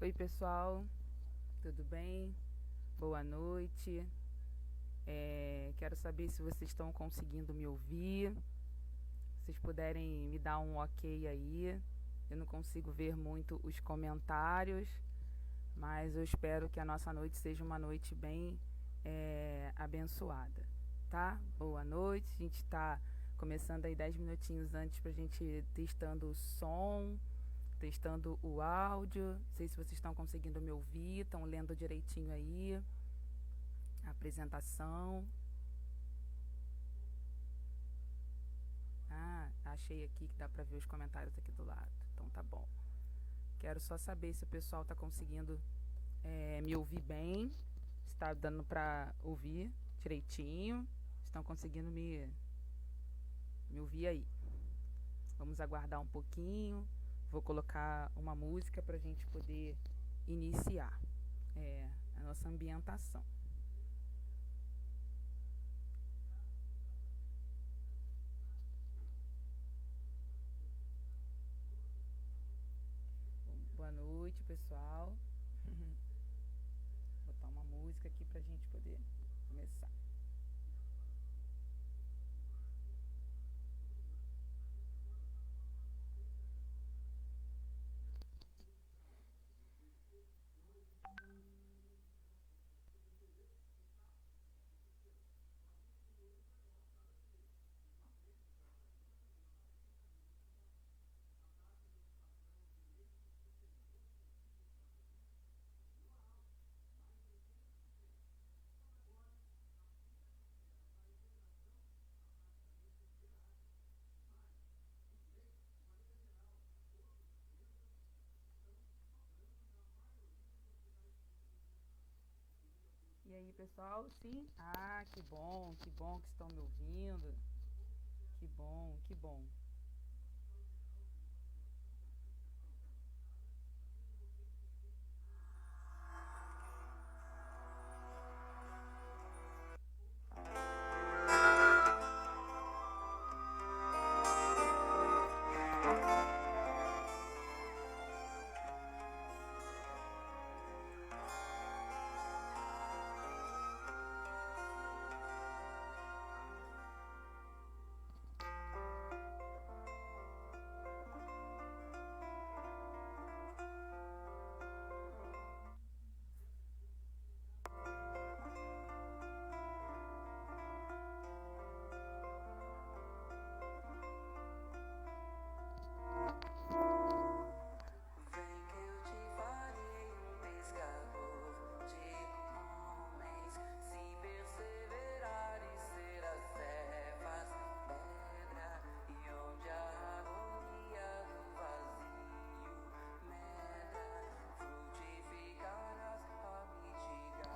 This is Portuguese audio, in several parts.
Oi, pessoal, tudo bem? Boa noite. Quero saber se vocês estão conseguindo me ouvir. Se vocês puderem me dar um ok aí. Eu não consigo ver muito os comentários, mas eu espero que a nossa noite seja uma noite bem abençoada, tá? Boa noite. A gente está começando aí 10 minutinhos antes pra gente testando o som, testando o áudio. Não sei se vocês estão conseguindo me ouvir, estão lendo direitinho aí a apresentação. Ah, achei aqui que dá pra ver os comentários aqui do lado. Então tá bom. Quero só saber se o pessoal tá conseguindo me ouvir bem, se tá dando pra ouvir direitinho, estão conseguindo me ouvir aí. Vamos aguardar um pouquinho. Vou colocar uma música pra gente poder iniciar a nossa ambientação. Boa noite, pessoal. Vou botar uma música aqui pra gente poder começar. E aí, pessoal? Sim? Ah, que bom que estão me ouvindo. Que bom, que bom.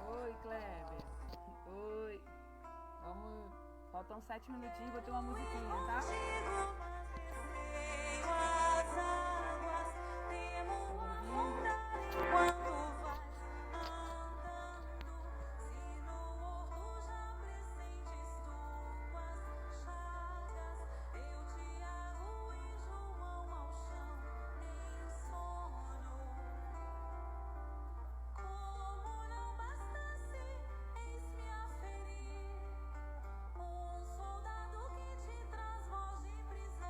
Oi, Kleber. Oi. Vamos. Faltam 7 minutinhos, vou ter uma musiquinha, tá? Um soldado que te traz voz de prisão.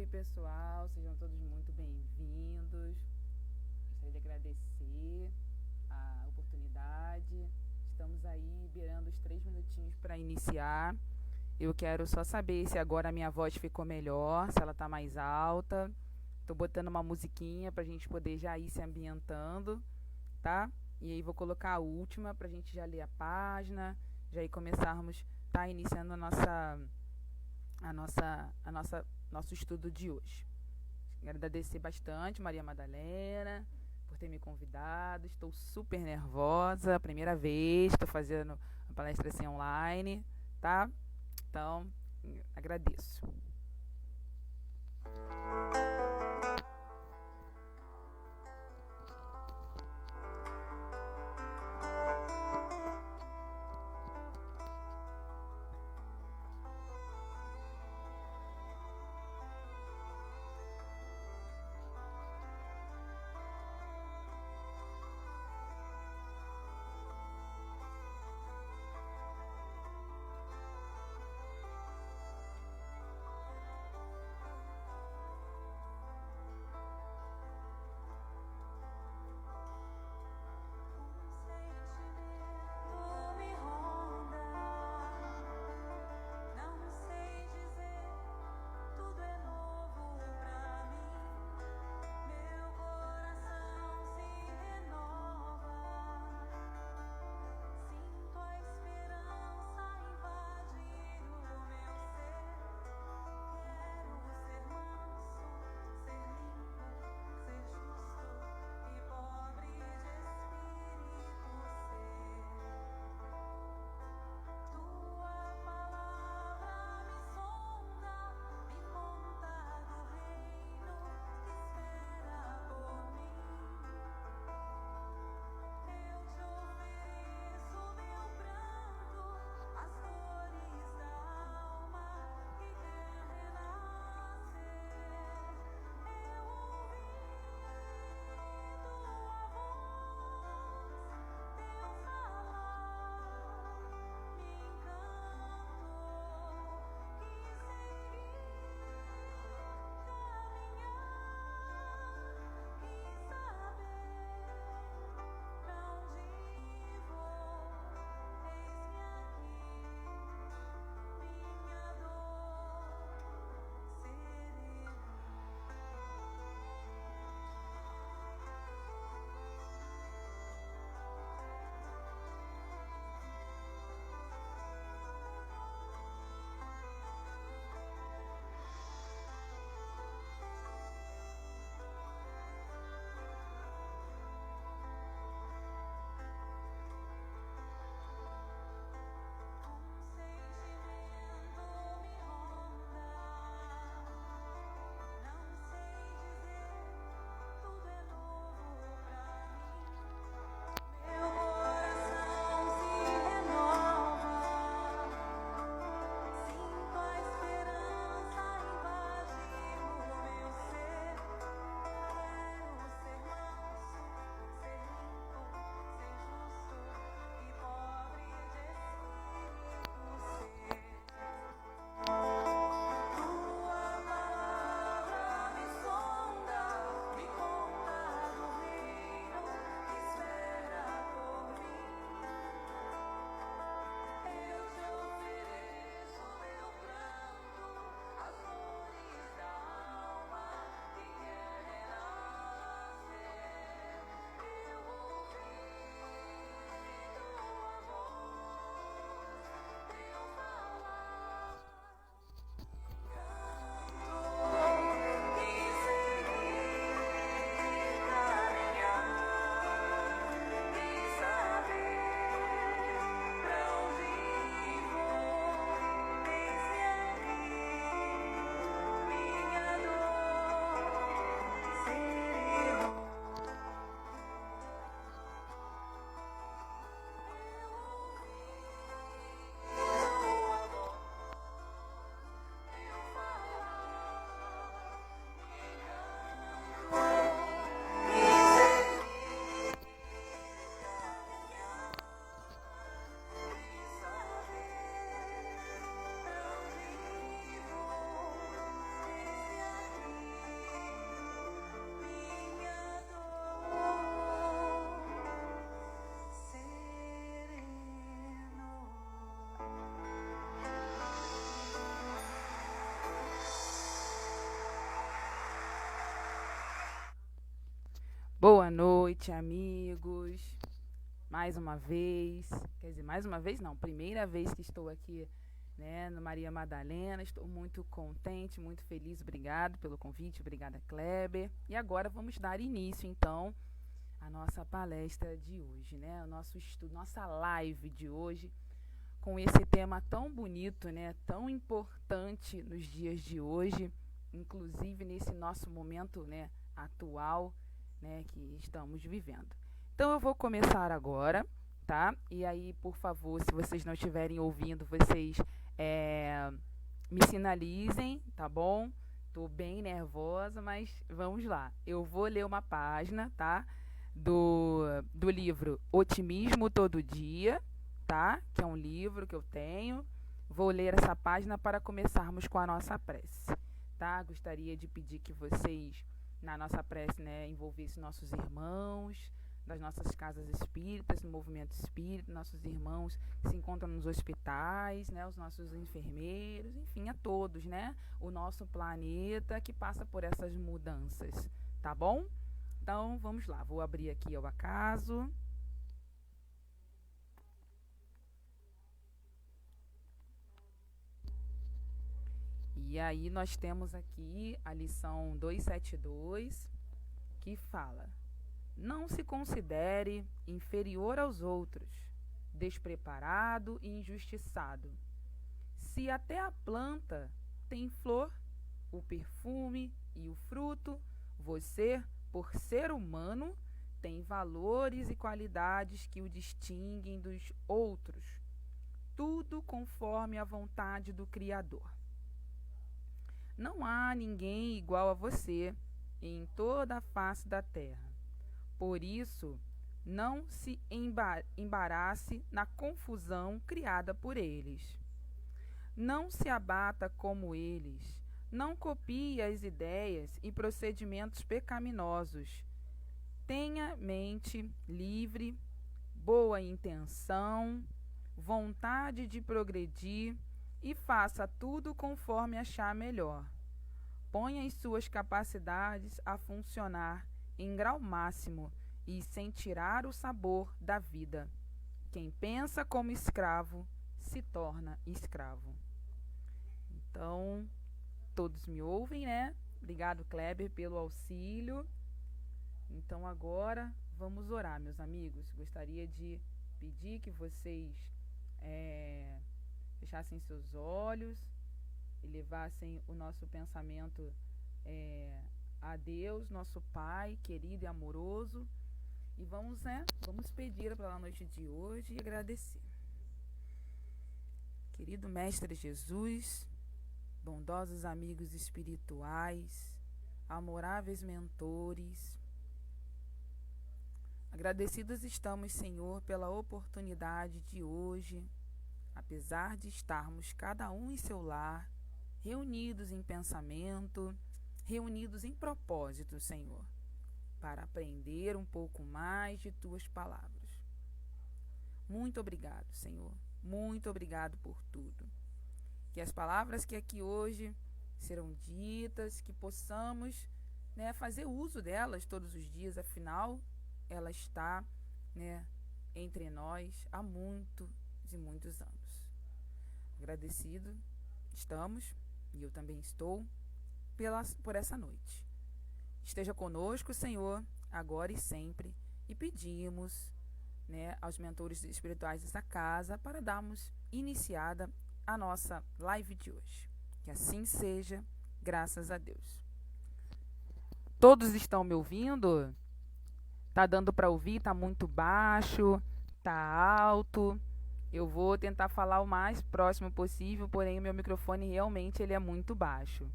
Oi, pessoal, sejam todos muito bem-vindos. Gostaria de agradecer a oportunidade. Estamos aí beirando os 3 minutinhos para iniciar. Eu quero só saber se agora a minha voz ficou melhor, se ela está mais alta. Estou botando uma musiquinha para a gente poder já ir se ambientando, tá? E aí vou colocar a última para a gente já ler a página, já ir começarmos, tá iniciando nosso estudo de hoje. Quero agradecer bastante, Maria Madalena, por ter me convidado. Estou super nervosa, primeira vez, estou fazendo uma palestra assim online, tá? Então, agradeço. noite, amigos. Mais uma vez, quer dizer, mais uma vez não, primeira vez que estou aqui, né, no Maria Madalena. Estou muito contente, muito feliz. Obrigado pelo convite, obrigada, Kleber. E agora vamos dar início, então, à nossa palestra de hoje, né, o nosso estudo, nossa live de hoje, com esse tema tão bonito, né, tão importante nos dias de hoje, inclusive nesse nosso momento, né, atual, né, que estamos vivendo. Então eu vou começar agora, tá? E aí, por favor, se vocês não estiverem ouvindo, vocês me sinalizem, tá bom? Tô bem nervosa, mas vamos lá. Eu vou ler uma página, tá? Do livro Otimismo Todo Dia, tá? Que é um livro que eu tenho. Vou ler essa página para começarmos com a nossa prece, tá? Gostaria de pedir que vocês, na nossa prece, né, envolvessem nossos irmãos das nossas casas espíritas, no movimento espírita, nossos irmãos que se encontram nos hospitais, né, os nossos enfermeiros, enfim, a todos, né, o nosso planeta que passa por essas mudanças, tá bom? Então, vamos lá, vou abrir aqui ao acaso. E aí nós temos aqui a lição 272, que fala: não se considere inferior aos outros, despreparado e injustiçado. Se até a planta tem flor, o perfume e o fruto, você, por ser humano, tem valores e qualidades que o distinguem dos outros, tudo conforme a vontade do Criador. Não há ninguém igual a você em toda a face da terra. Por isso, não se embarace na confusão criada por eles. Não se abata como eles. Não copie as ideias e procedimentos pecaminosos. Tenha mente livre, boa intenção, vontade de progredir e faça tudo conforme achar melhor. Ponha as suas capacidades a funcionar em grau máximo e sem tirar o sabor da vida. Quem pensa como escravo se torna escravo. Então, todos me ouvem, né? Obrigado, Kleber, pelo auxílio. Então, agora vamos orar, meus amigos. Gostaria de pedir que vocês fechassem seus olhos e levassem o nosso pensamento a Deus, nosso Pai querido e amoroso, e vamos pedir pela noite de hoje e agradecer. Querido Mestre Jesus, bondosos amigos espirituais, amoráveis mentores, agradecidos estamos, Senhor, pela oportunidade de hoje, apesar de estarmos cada um em seu lar, reunidos em pensamento, reunidos em propósito, Senhor, para aprender um pouco mais de Tuas palavras. Muito obrigado, Senhor. Muito obrigado por tudo. Que as palavras que aqui hoje serão ditas, que possamos, né, fazer uso delas todos os dias, afinal, ela está, né, entre nós há muitos e muitos anos. Agradecido estamos, e eu também estou, por essa noite. Esteja conosco, Senhor, agora e sempre, e pedimos, né, aos mentores espirituais dessa casa para darmos iniciada a nossa live de hoje. Que assim seja, graças a Deus. Todos estão me ouvindo? Tá dando para ouvir? Tá muito baixo? Tá alto? Eu vou tentar falar o mais próximo possível, porém o meu microfone realmente ele é muito baixo.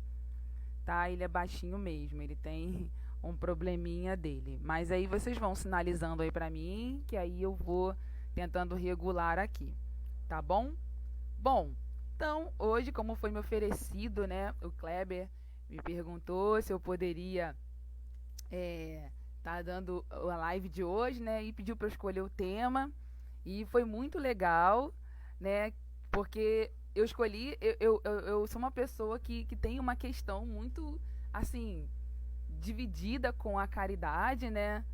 Tá? Ele é baixinho mesmo, ele tem um probleminha dele. Mas aí vocês vão sinalizando aí para mim, que aí eu vou tentando regular aqui. Tá bom? Bom, então hoje, como foi me oferecido, né, o Kleber me perguntou se eu poderia tá dando a live de hoje, né, e pediu para eu escolher o tema. E foi muito legal, né? Porque eu escolhi, eu sou uma pessoa que tem uma questão muito, assim, dividida com a caridade, né?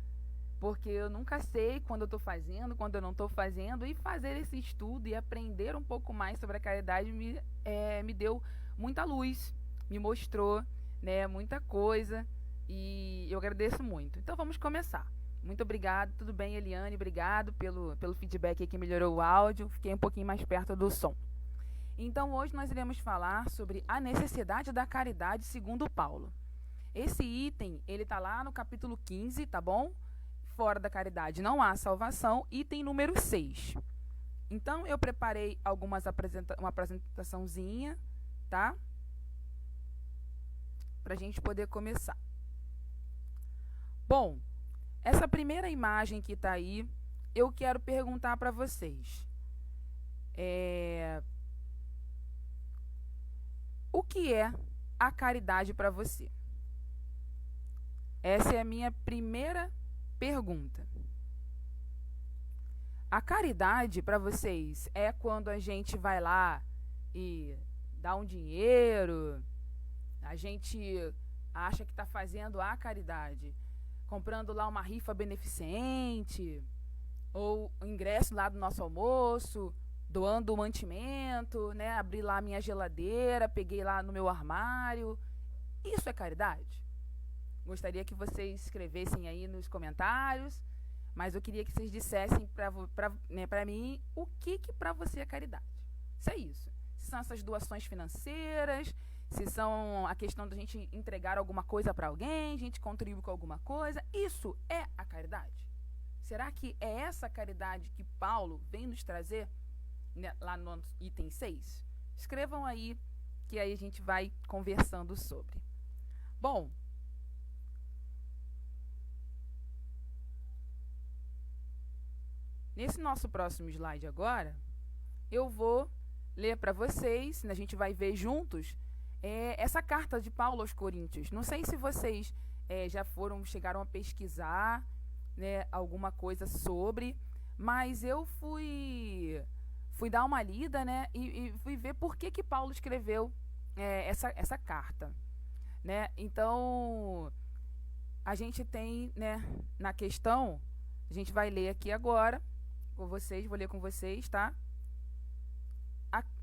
porque eu nunca sei quando eu estou fazendo, quando eu não estou fazendo, e fazer esse estudo e aprender um pouco mais sobre a caridade me deu muita luz, me mostrou, né, muita coisa, e eu agradeço muito. Então vamos começar. Muito obrigado, tudo bem, Eliane? Obrigado pelo feedback aí que melhorou o áudio, fiquei um pouquinho mais perto do som. Então hoje nós iremos falar sobre a necessidade da caridade segundo Paulo. Esse item, ele está lá no capítulo 15, tá bom? Fora da caridade não há salvação, item número 6. Então, eu preparei uma apresentaçãozinha, tá? Pra gente poder começar. Bom, essa primeira imagem que tá aí, eu quero perguntar para vocês. O que é a caridade para você? Essa é a minha primeira pergunta. A caridade para vocês é quando a gente vai lá e dá um dinheiro, a gente acha que está fazendo a caridade, comprando lá uma rifa beneficente, ou o ingresso lá do nosso almoço, doando o mantimento, né? Abri lá a minha geladeira, peguei lá no meu armário. Isso é caridade? Gostaria que vocês escrevessem aí nos comentários, mas eu queria que vocês dissessem para mim o que para você é caridade. Se é isso. Se são essas doações financeiras, se são a questão da gente entregar alguma coisa para alguém, a gente contribui com alguma coisa, isso é a caridade? Será que é essa caridade que Paulo vem nos trazer, né, lá no item 6? Escrevam aí, que aí a gente vai conversando sobre. Bom, nesse nosso próximo slide agora, eu vou ler para vocês, a gente vai ver juntos, essa carta de Paulo aos Coríntios. Não sei se vocês chegaram a pesquisar, né, alguma coisa sobre, mas eu fui dar uma lida, né, e fui ver por que Paulo escreveu essa carta. Né? Então, a gente tem, né, na questão, a gente vai ler aqui agora, vou ler com vocês, tá?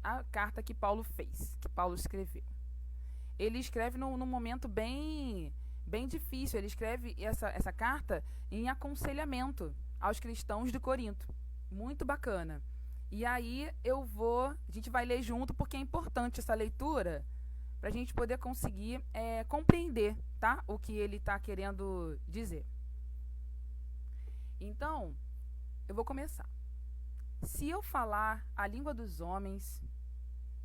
A carta que Paulo fez, que Paulo escreveu. Ele escreve num momento bem difícil, ele escreve essa carta em aconselhamento aos cristãos de Corinto. Muito bacana. E aí a gente vai ler junto, porque é importante essa leitura, para a gente poder conseguir compreender, tá? O que ele está querendo dizer. Então, eu vou começar. Se eu falar a língua dos homens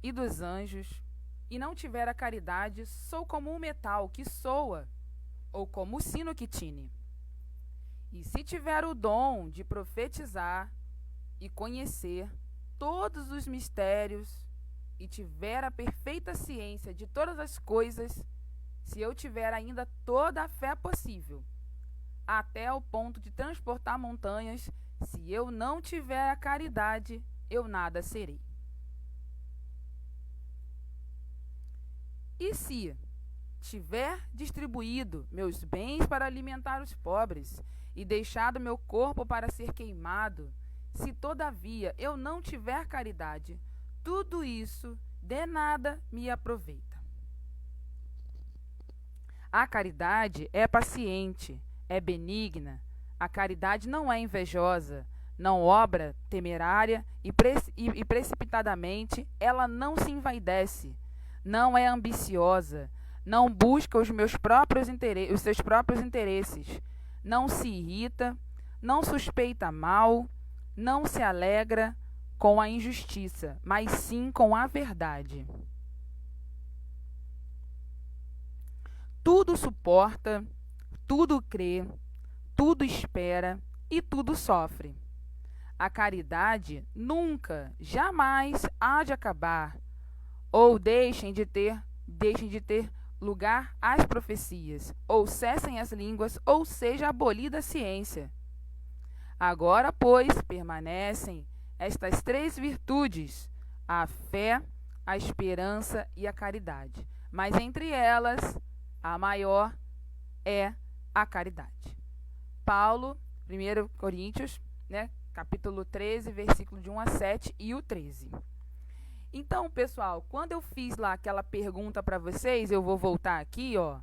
e dos anjos e não tiver a caridade, sou como um metal que soa ou como o sino que tine. E se tiver o dom de profetizar e conhecer todos os mistérios e tiver a perfeita ciência de todas as coisas, se eu tiver ainda toda a fé possível, até o ponto de transportar montanhas, se eu não tiver a caridade, eu nada serei. E se tiver distribuído meus bens para alimentar os pobres e deixado meu corpo para ser queimado, se todavia eu não tiver caridade, tudo isso de nada me aproveita. A caridade é paciente, é benigna. A caridade não é invejosa, não obra temerária e precipitadamente. Ela não se envaidece, não é ambiciosa, não busca os seus próprios interesses, não se irrita, não suspeita mal, não se alegra com a injustiça, mas sim com a verdade. Tudo suporta, tudo crê, tudo espera e tudo sofre. A caridade nunca, jamais há de acabar, ou deixem de ter lugar as profecias, ou cessem as línguas, ou seja abolida a ciência. Agora, pois, permanecem estas 3 virtudes, a fé, a esperança e a caridade. Mas entre elas, a maior é a caridade. Paulo 1 Coríntios, né, capítulo 13, versículo de 1 a 7 e o 13. Então, pessoal, quando eu fiz lá aquela pergunta para vocês, eu vou voltar aqui, ó.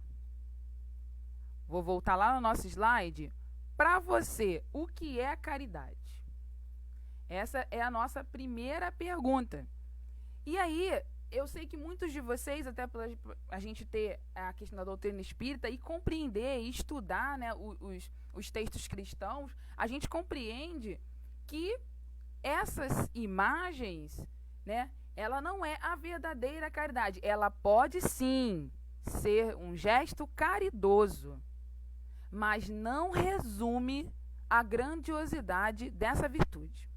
Vou voltar lá no nosso slide. Para você, o que é caridade? Essa é a nossa primeira pergunta. E aí, eu sei que muitos de vocês, até pela a gente ter a questão da doutrina espírita e compreender e estudar, né, os textos cristãos, a gente compreende que essas imagens, né, ela não é a verdadeira caridade. Ela pode sim ser um gesto caridoso, mas não resume a grandiosidade dessa virtude.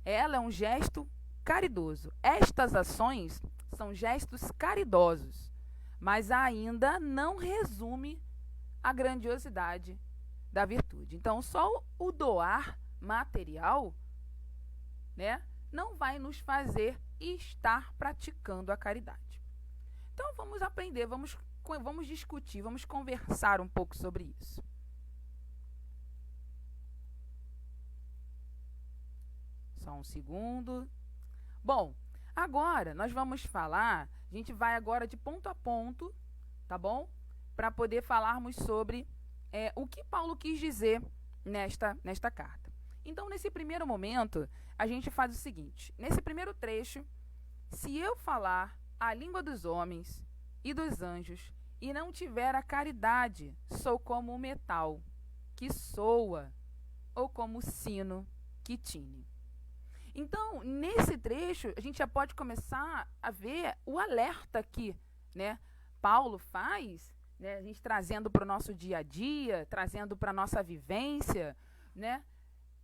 Ela é um gesto caridoso. Estas ações são gestos caridosos, mas ainda não resume a grandiosidade da virtude. Então, só o doar material, né, não vai nos fazer estar praticando a caridade. Então, vamos aprender, vamos discutir, vamos conversar um pouco sobre isso. Só um segundo. Bom, agora nós vamos falar, a gente vai agora de ponto a ponto, tá bom? Para poder falarmos sobre o que Paulo quis dizer nesta carta. Então, nesse primeiro momento, a gente faz o seguinte. Nesse primeiro trecho, se eu falar a língua dos homens e dos anjos e não tiver a caridade, sou como o metal que soa ou como o sino que tine. Então, nesse trecho, a gente já pode começar a ver o alerta que, né, Paulo faz, né, a gente trazendo para o nosso dia a dia, trazendo para a nossa vivência, né,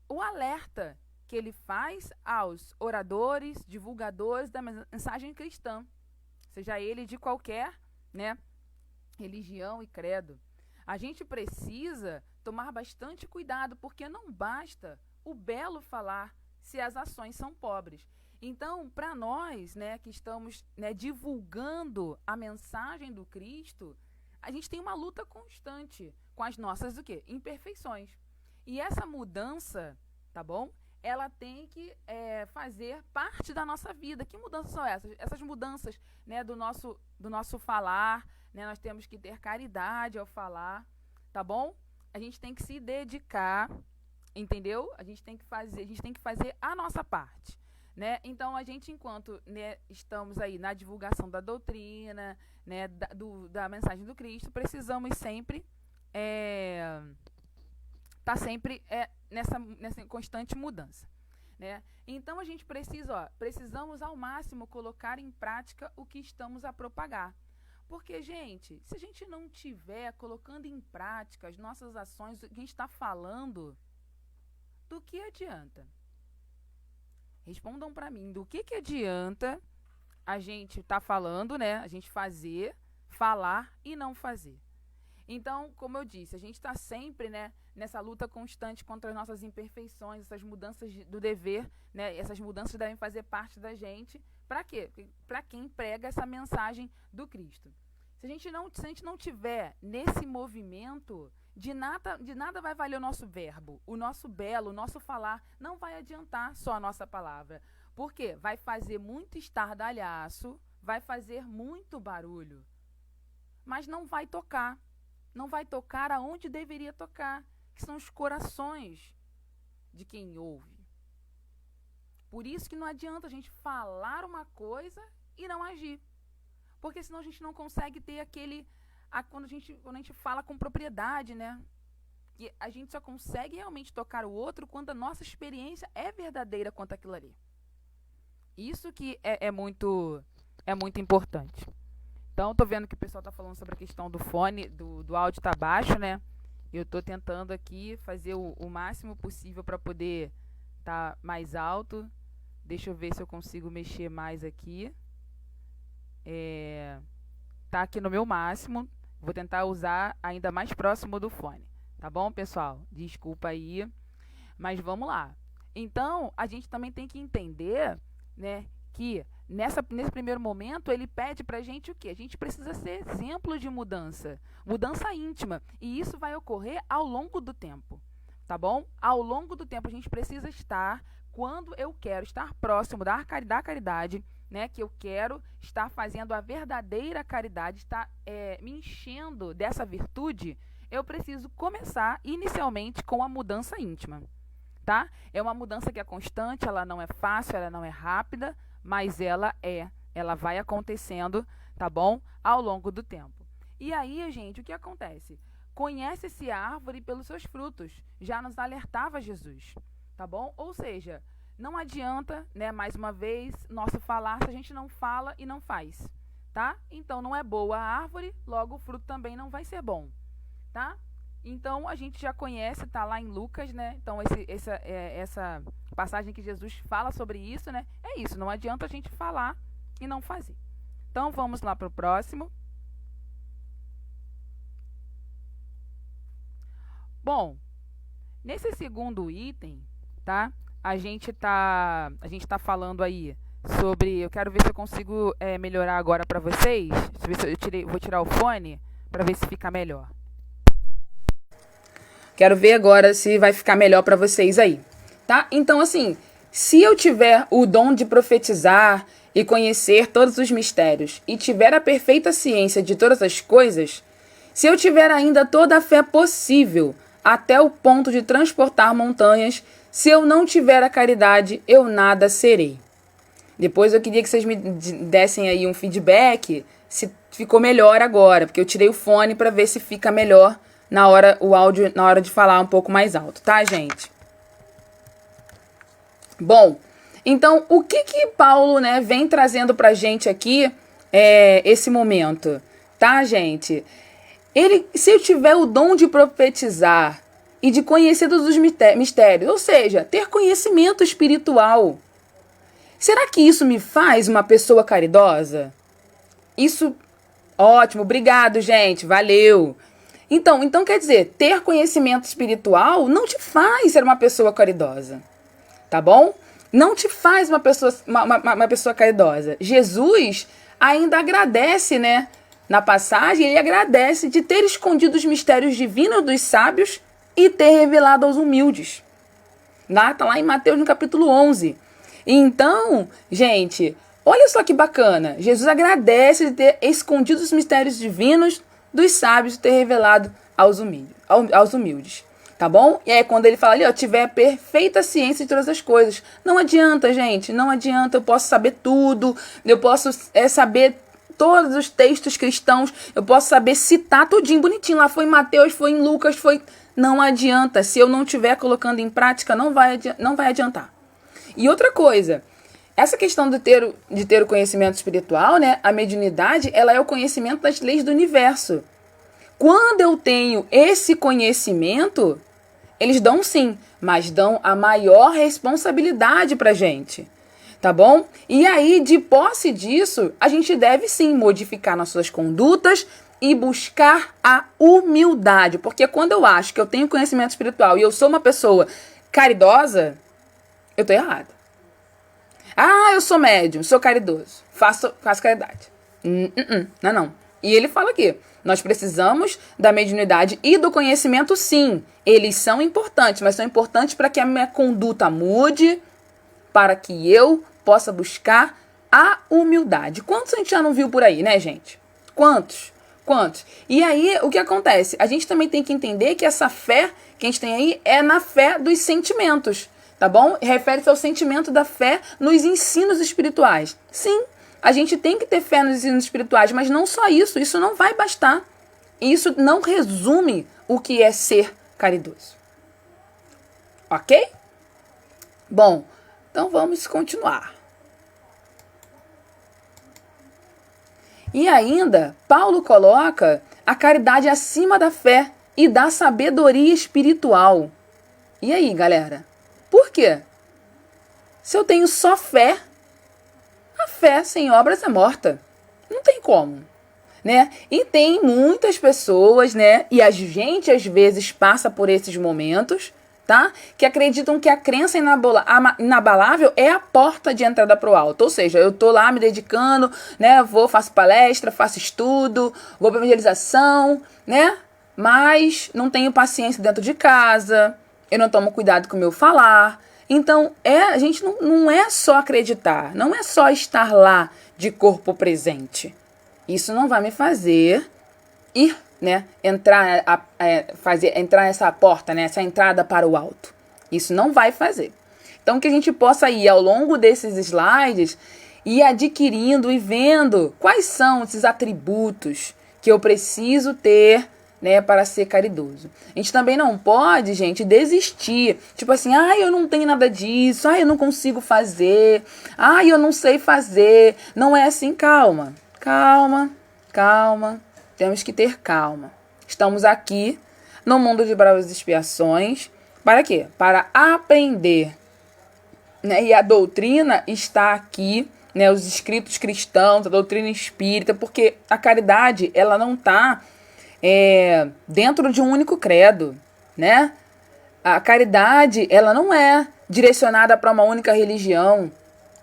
o alerta que ele faz aos oradores, divulgadores da mensagem cristã, seja ele de qualquer, né, religião e credo. A gente precisa tomar bastante cuidado, porque não basta o belo falar se as ações são pobres. Então, para nós, né, que estamos, né, divulgando a mensagem do Cristo, a gente tem uma luta constante com as nossas o quê? Imperfeições. E essa mudança, tá bom? Ela tem que fazer parte da nossa vida. Que mudanças são essas? Essas mudanças, né, do nosso falar, né, nós temos que ter caridade ao falar, tá bom? A gente tem que se dedicar, entendeu? A gente tem que fazer a nossa parte, né? Então, a gente, enquanto, né, estamos aí na divulgação da doutrina, né, da mensagem do Cristo, precisamos sempre tá sempre nessa constante mudança, né? Então, a gente precisamos ao máximo colocar em prática o que estamos a propagar. Porque, gente, se a gente não estiver colocando em prática as nossas ações, o que a gente está falando, do que adianta? Respondam para mim, do que adianta a gente estar falando, né? A gente falar e não fazer. Então, como eu disse, a gente está sempre, né, nessa luta constante contra as nossas imperfeições, essas mudanças do dever, né? Essas mudanças devem fazer parte da gente. Para quê? Para quem prega essa mensagem do Cristo. Se a gente não tiver nesse movimento, de nada vai valer o nosso verbo, o nosso belo, o nosso falar. Não vai adiantar só a nossa palavra. Por quê? Vai fazer muito estardalhaço, vai fazer muito barulho, mas não vai tocar. Não vai tocar aonde deveria tocar, que são os corações de quem ouve. Por isso que não adianta a gente falar uma coisa e não agir. Porque senão a gente não consegue ter quando a gente fala com propriedade, né? E a gente só consegue realmente tocar o outro quando a nossa experiência é verdadeira quanto aquilo ali. Isso que é muito importante. Então, tô vendo que o pessoal tá falando sobre a questão do fone, do áudio tá baixo, né? Eu tô tentando aqui fazer o máximo possível para poder tá mais alto. Deixa eu ver se eu consigo mexer mais aqui. Tá aqui no meu máximo. Vou tentar usar ainda mais próximo do fone. Tá bom, pessoal? Desculpa aí. Mas vamos lá. Então, a gente também tem que entender, né, que nesse primeiro momento ele pede pra gente o quê? A gente precisa ser exemplo de mudança íntima. E isso vai ocorrer ao longo do tempo. tá bom? Ao longo do tempo a gente precisa estar, quando eu quero estar próximo da caridade, né, que eu quero estar fazendo a verdadeira caridade, estar me enchendo dessa virtude, eu preciso começar inicialmente com a mudança íntima, tá? É uma mudança que é constante, ela não é fácil, ela não é rápida, mas ela vai acontecendo, tá bom? Ao longo do tempo. E aí, gente, o que acontece? Conhece-se a árvore pelos seus frutos, já nos alertava Jesus, tá bom? Ou seja, não adianta, né, mais uma vez, nosso falar se a gente não fala e não faz, tá? Então, não é boa a árvore, logo o fruto também não vai ser bom, tá? Então, a gente já conhece, tá lá em Lucas, né? Então, essa passagem que Jesus fala sobre isso, né? É isso, não adianta a gente falar e não fazer. Então, vamos lá para o próximo. Bom, nesse segundo item, tá? A gente tá falando aí sobre... Eu quero ver se eu consigo melhorar agora para vocês. Deixa eu ver se vou tirar o fone para ver se fica melhor. Quero ver agora se vai ficar melhor para vocês aí, tá? Então, assim, se eu tiver o dom de profetizar e conhecer todos os mistérios e tiver a perfeita ciência de todas as coisas, se eu tiver ainda toda a fé possível até o ponto de transportar montanhas, se eu não tiver a caridade, eu nada serei. Depois eu queria que vocês me dessem aí um feedback se ficou melhor agora, porque eu tirei o fone para ver se fica melhor o áudio na hora de falar um pouco mais alto, tá, gente? Bom, então o que Paulo, né, vem trazendo pra gente aqui esse momento, tá, gente? Se eu tiver o dom de profetizar e de conhecer todos os mistérios, ou seja, ter conhecimento espiritual, será que isso me faz uma pessoa caridosa? Isso, ótimo, obrigado, gente, valeu. Então quer dizer, ter conhecimento espiritual não te faz ser uma pessoa caridosa, tá bom? Não te faz uma pessoa caridosa. Jesus ainda agradece, né? Na passagem, ele agradece de ter escondido os mistérios divinos dos sábios e ter revelado aos humildes. Tá lá em Mateus, no capítulo 11. Então, gente, olha só que bacana. Jesus agradece de ter escondido os mistérios divinos dos sábios e ter revelado aos humildes. Tá bom? E aí, quando ele fala ali, ó, tiver perfeita ciência de todas as coisas. Não adianta, gente, não adianta. Eu posso saber tudo, eu posso saber todos os textos cristãos, eu posso saber citar tudinho, bonitinho. Lá foi em Mateus, foi em Lucas, foi... Não adianta. Se eu não estiver colocando em prática, não vai adiantar. E outra coisa, essa questão de ter o conhecimento espiritual, né? A mediunidade, ela é o conhecimento das leis do universo. Quando eu tenho esse conhecimento, eles dão sim, mas dão a maior responsabilidade pra gente. Tá bom? E aí, de posse disso, a gente deve sim modificar nossas condutas e buscar a humildade. Porque quando eu acho que eu tenho conhecimento espiritual e eu sou uma pessoa caridosa, eu tô errada. Ah, eu sou médium, sou caridoso, faço caridade. Não. E ele fala aqui, nós precisamos da mediunidade e do conhecimento, sim. Eles são importantes, mas são importantes para que a minha conduta mude, para que eu possa buscar a humildade. Quantos a gente já não viu por aí, né, gente? Quantos? E aí, o que acontece? A gente também tem que entender que essa fé que a gente tem aí é na fé dos sentimentos, tá bom? Refere-se ao sentimento da fé nos ensinos espirituais. Sim, a gente tem que ter fé nos ensinos espirituais, mas não só isso não vai bastar. Isso não resume o que é ser caridoso. Ok? Bom, então vamos continuar. E ainda, Paulo coloca a caridade acima da fé e da sabedoria espiritual. E aí, galera? Por quê? Se eu tenho só fé, a fé sem obras é morta. Não tem como, né? E tem muitas pessoas, né? E a gente, às vezes, passa por esses momentos, tá? Que acreditam que a crença inabalável é a porta de entrada para o alto. Ou seja, eu tô lá me dedicando, né? Faço palestra, faço estudo, vou para evangelização, né? Mas não tenho paciência dentro de casa. eu não tomo cuidado com o meu falar. Então, a gente não é só acreditar, não é só estar lá de corpo presente. Isso não vai me fazer ir, né, entrar essa porta, né, essa entrada para o alto. Isso não vai fazer. Então, que a gente possa ir ao longo desses slides ir adquirindo e vendo quais são esses atributos que eu preciso ter, né, para ser caridoso. A gente também não pode, gente, desistir. Tipo assim, eu não tenho nada disso, eu não consigo fazer, eu não sei fazer. Não é assim, calma. Calma. Temos que ter calma. Estamos aqui no mundo de provas e expiações. Para quê? Para aprender. Né? E a doutrina está aqui, né? Os escritos cristãos, a doutrina espírita, porque a caridade, ela não está dentro de um único credo, né? A caridade, ela não é direcionada para uma única religião.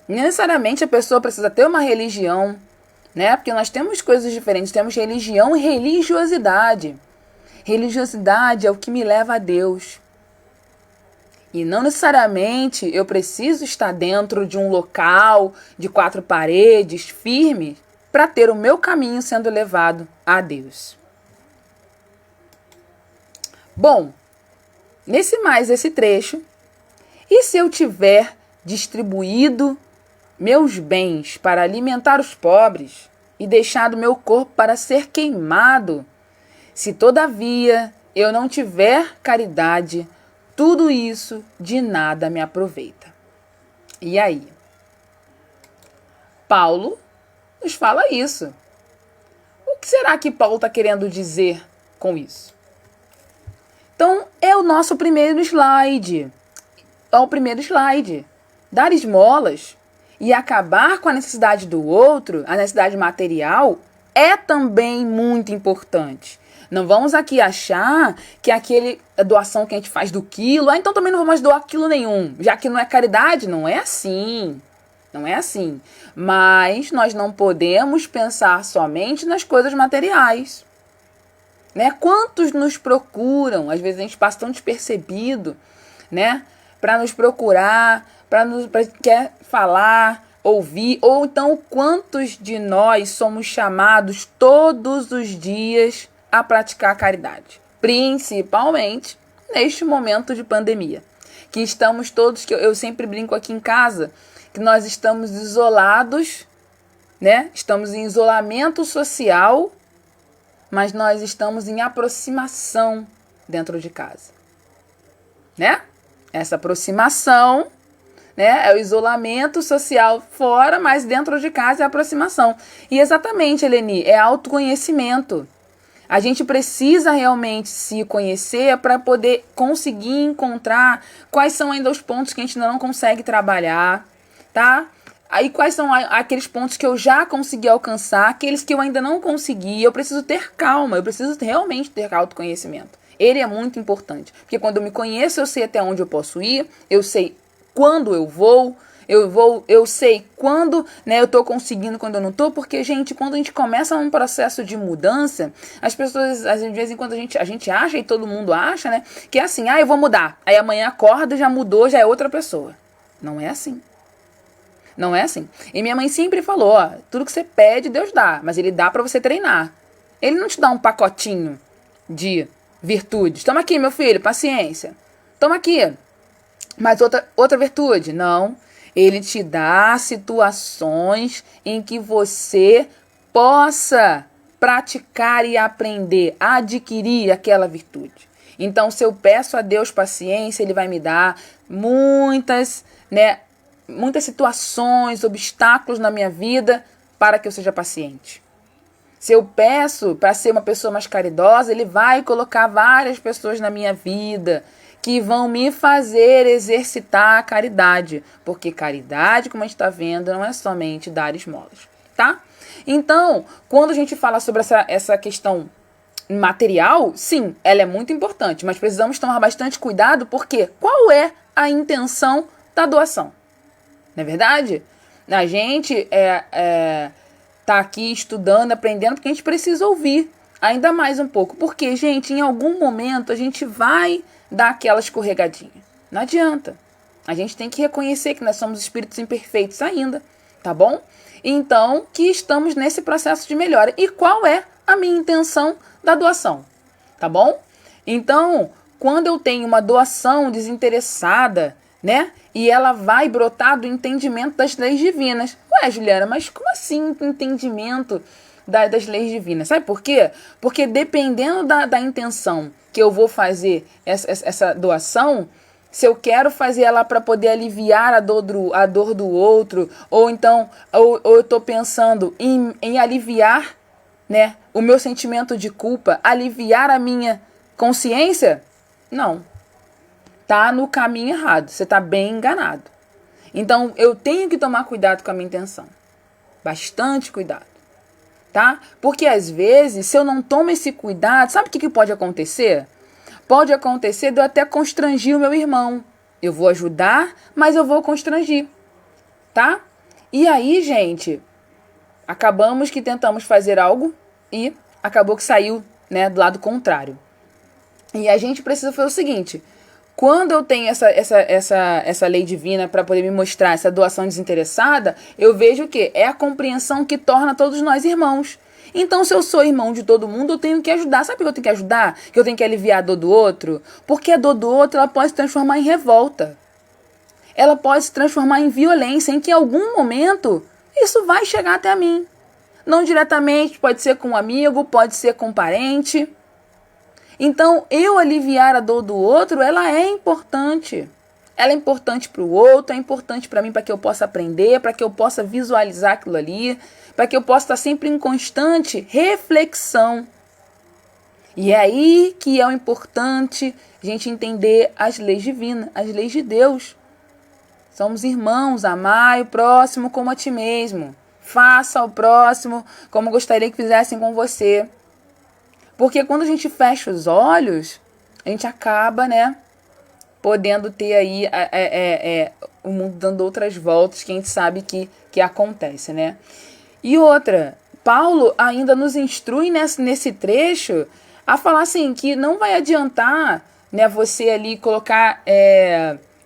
Necessariamente a pessoa precisa ter uma religião, né? Porque nós temos coisas diferentes, temos religião e religiosidade. Religiosidade é o que me leva a Deus. E não necessariamente eu preciso estar dentro de um local de 4 paredes firme para ter o meu caminho sendo levado a Deus. Bom, esse trecho, e se eu tiver distribuído meus bens para alimentar os pobres e deixado meu corpo para ser queimado, se todavia eu não tiver caridade, tudo isso de nada me aproveita. E aí? Paulo nos fala isso. O que será que Paulo está querendo dizer com isso? Então, é o nosso primeiro slide. Dar esmolas e acabar com a necessidade do outro, a necessidade material, é também muito importante. Não vamos aqui achar que a doação que a gente faz do quilo, então também não vou mais doar quilo nenhum, já que não é caridade. Não é assim. Não é assim. Mas nós não podemos pensar somente nas coisas materiais. Né? Quantos nos procuram? Às vezes a gente passa tão despercebido, né? Para nos procurar, para quer falar, ouvir, ou então quantos de nós somos chamados todos os dias a praticar a caridade, principalmente neste momento de pandemia, que estamos todos, que eu sempre brinco aqui em casa, que nós estamos isolados, né? Estamos em isolamento social, mas nós estamos em aproximação dentro de casa, né? Essa aproximação, né, é o isolamento social fora, mas dentro de casa é a aproximação. E exatamente, Eleni, é autoconhecimento. A gente precisa realmente se conhecer para poder conseguir encontrar quais são ainda os pontos que a gente ainda não consegue trabalhar, tá? Aí quais são aqueles pontos que eu já consegui alcançar, aqueles que eu ainda não consegui. Eu preciso ter calma, eu preciso realmente ter autoconhecimento. Ele é muito importante, porque quando eu me conheço, eu sei até onde eu posso ir, eu sei quando eu sei quando, né, eu tô conseguindo, quando eu não tô, porque, gente, quando a gente começa um processo de mudança, as pessoas, às vezes, quando a gente acha, e todo mundo acha, né, que é assim, eu vou mudar, aí amanhã acorda, já mudou, já é outra pessoa. Não é assim. Não é assim. E minha mãe sempre falou, tudo que você pede, Deus dá, mas ele dá pra você treinar. Ele não te dá um pacotinho de virtudes. Toma aqui, meu filho, paciência. Toma aqui. Mas outra virtude? Não. Ele te dá situações em que você possa praticar e aprender, adquirir aquela virtude. Então, se eu peço a Deus paciência, Ele vai me dar muitas situações, obstáculos na minha vida para que eu seja paciente. Se eu peço para ser uma pessoa mais caridosa, Ele vai colocar várias pessoas na minha vida que vão me fazer exercitar a caridade. Porque caridade, como a gente está vendo, não é somente dar esmolas, tá? Então, quando a gente fala sobre essa questão material, sim, ela é muito importante, mas precisamos tomar bastante cuidado, porque qual é a intenção da doação? Não é verdade? A gente tá aqui estudando, aprendendo, porque a gente precisa ouvir ainda mais um pouco. Porque, gente, em algum momento a gente vai dar aquela escorregadinha. Não adianta. A gente tem que reconhecer que nós somos espíritos imperfeitos ainda, tá bom? Então, que estamos nesse processo de melhora. E qual é a minha intenção da doação? Tá bom? Então, quando eu tenho uma doação desinteressada, né? E ela vai brotar do entendimento das leis divinas. Ué, Juliana, mas como assim entendimento das leis divinas? Sabe por quê? Porque dependendo da intenção que eu vou fazer essa doação, se eu quero fazer ela para poder aliviar a dor do outro, ou então ou eu estou pensando em aliviar, né, o meu sentimento de culpa, aliviar a minha consciência, não. Tá no caminho errado, você tá bem enganado. Então, eu tenho que tomar cuidado com a minha intenção. Bastante cuidado, tá? Porque às vezes, se eu não tomo esse cuidado, sabe o que pode acontecer? Pode acontecer de eu até constrangir o meu irmão. Eu vou ajudar, mas eu vou constrangir, tá? E aí, gente, acabamos que tentamos fazer algo e acabou que saiu, né, do lado contrário. E a gente precisa fazer o seguinte: quando eu tenho essa lei divina para poder me mostrar essa doação desinteressada, eu vejo que é a compreensão que torna todos nós irmãos. Então, se eu sou irmão de todo mundo, eu tenho que ajudar. Sabe por que eu tenho que ajudar? Que eu tenho que aliviar a dor do outro? Porque a dor do outro ela pode se transformar em revolta. Ela pode se transformar em violência, em que em algum momento isso vai chegar até mim. Não diretamente, pode ser com um amigo, pode ser com um parente. Então, eu aliviar a dor do outro, ela é importante. Ela é importante para o outro, é importante para mim, para que eu possa aprender, para que eu possa visualizar aquilo ali, para que eu possa estar sempre em constante reflexão. E é aí que é importante a gente entender as leis divinas, as leis de Deus. Somos irmãos, amai o próximo como a ti mesmo. Faça ao próximo como gostaria que fizessem com você. Porque quando a gente fecha os olhos, a gente acaba, né, podendo ter aí o mundo dando outras voltas que a gente sabe que acontece, né? E outra, Paulo ainda nos instrui nesse trecho a falar assim, que não vai adiantar, né, você ali colocar,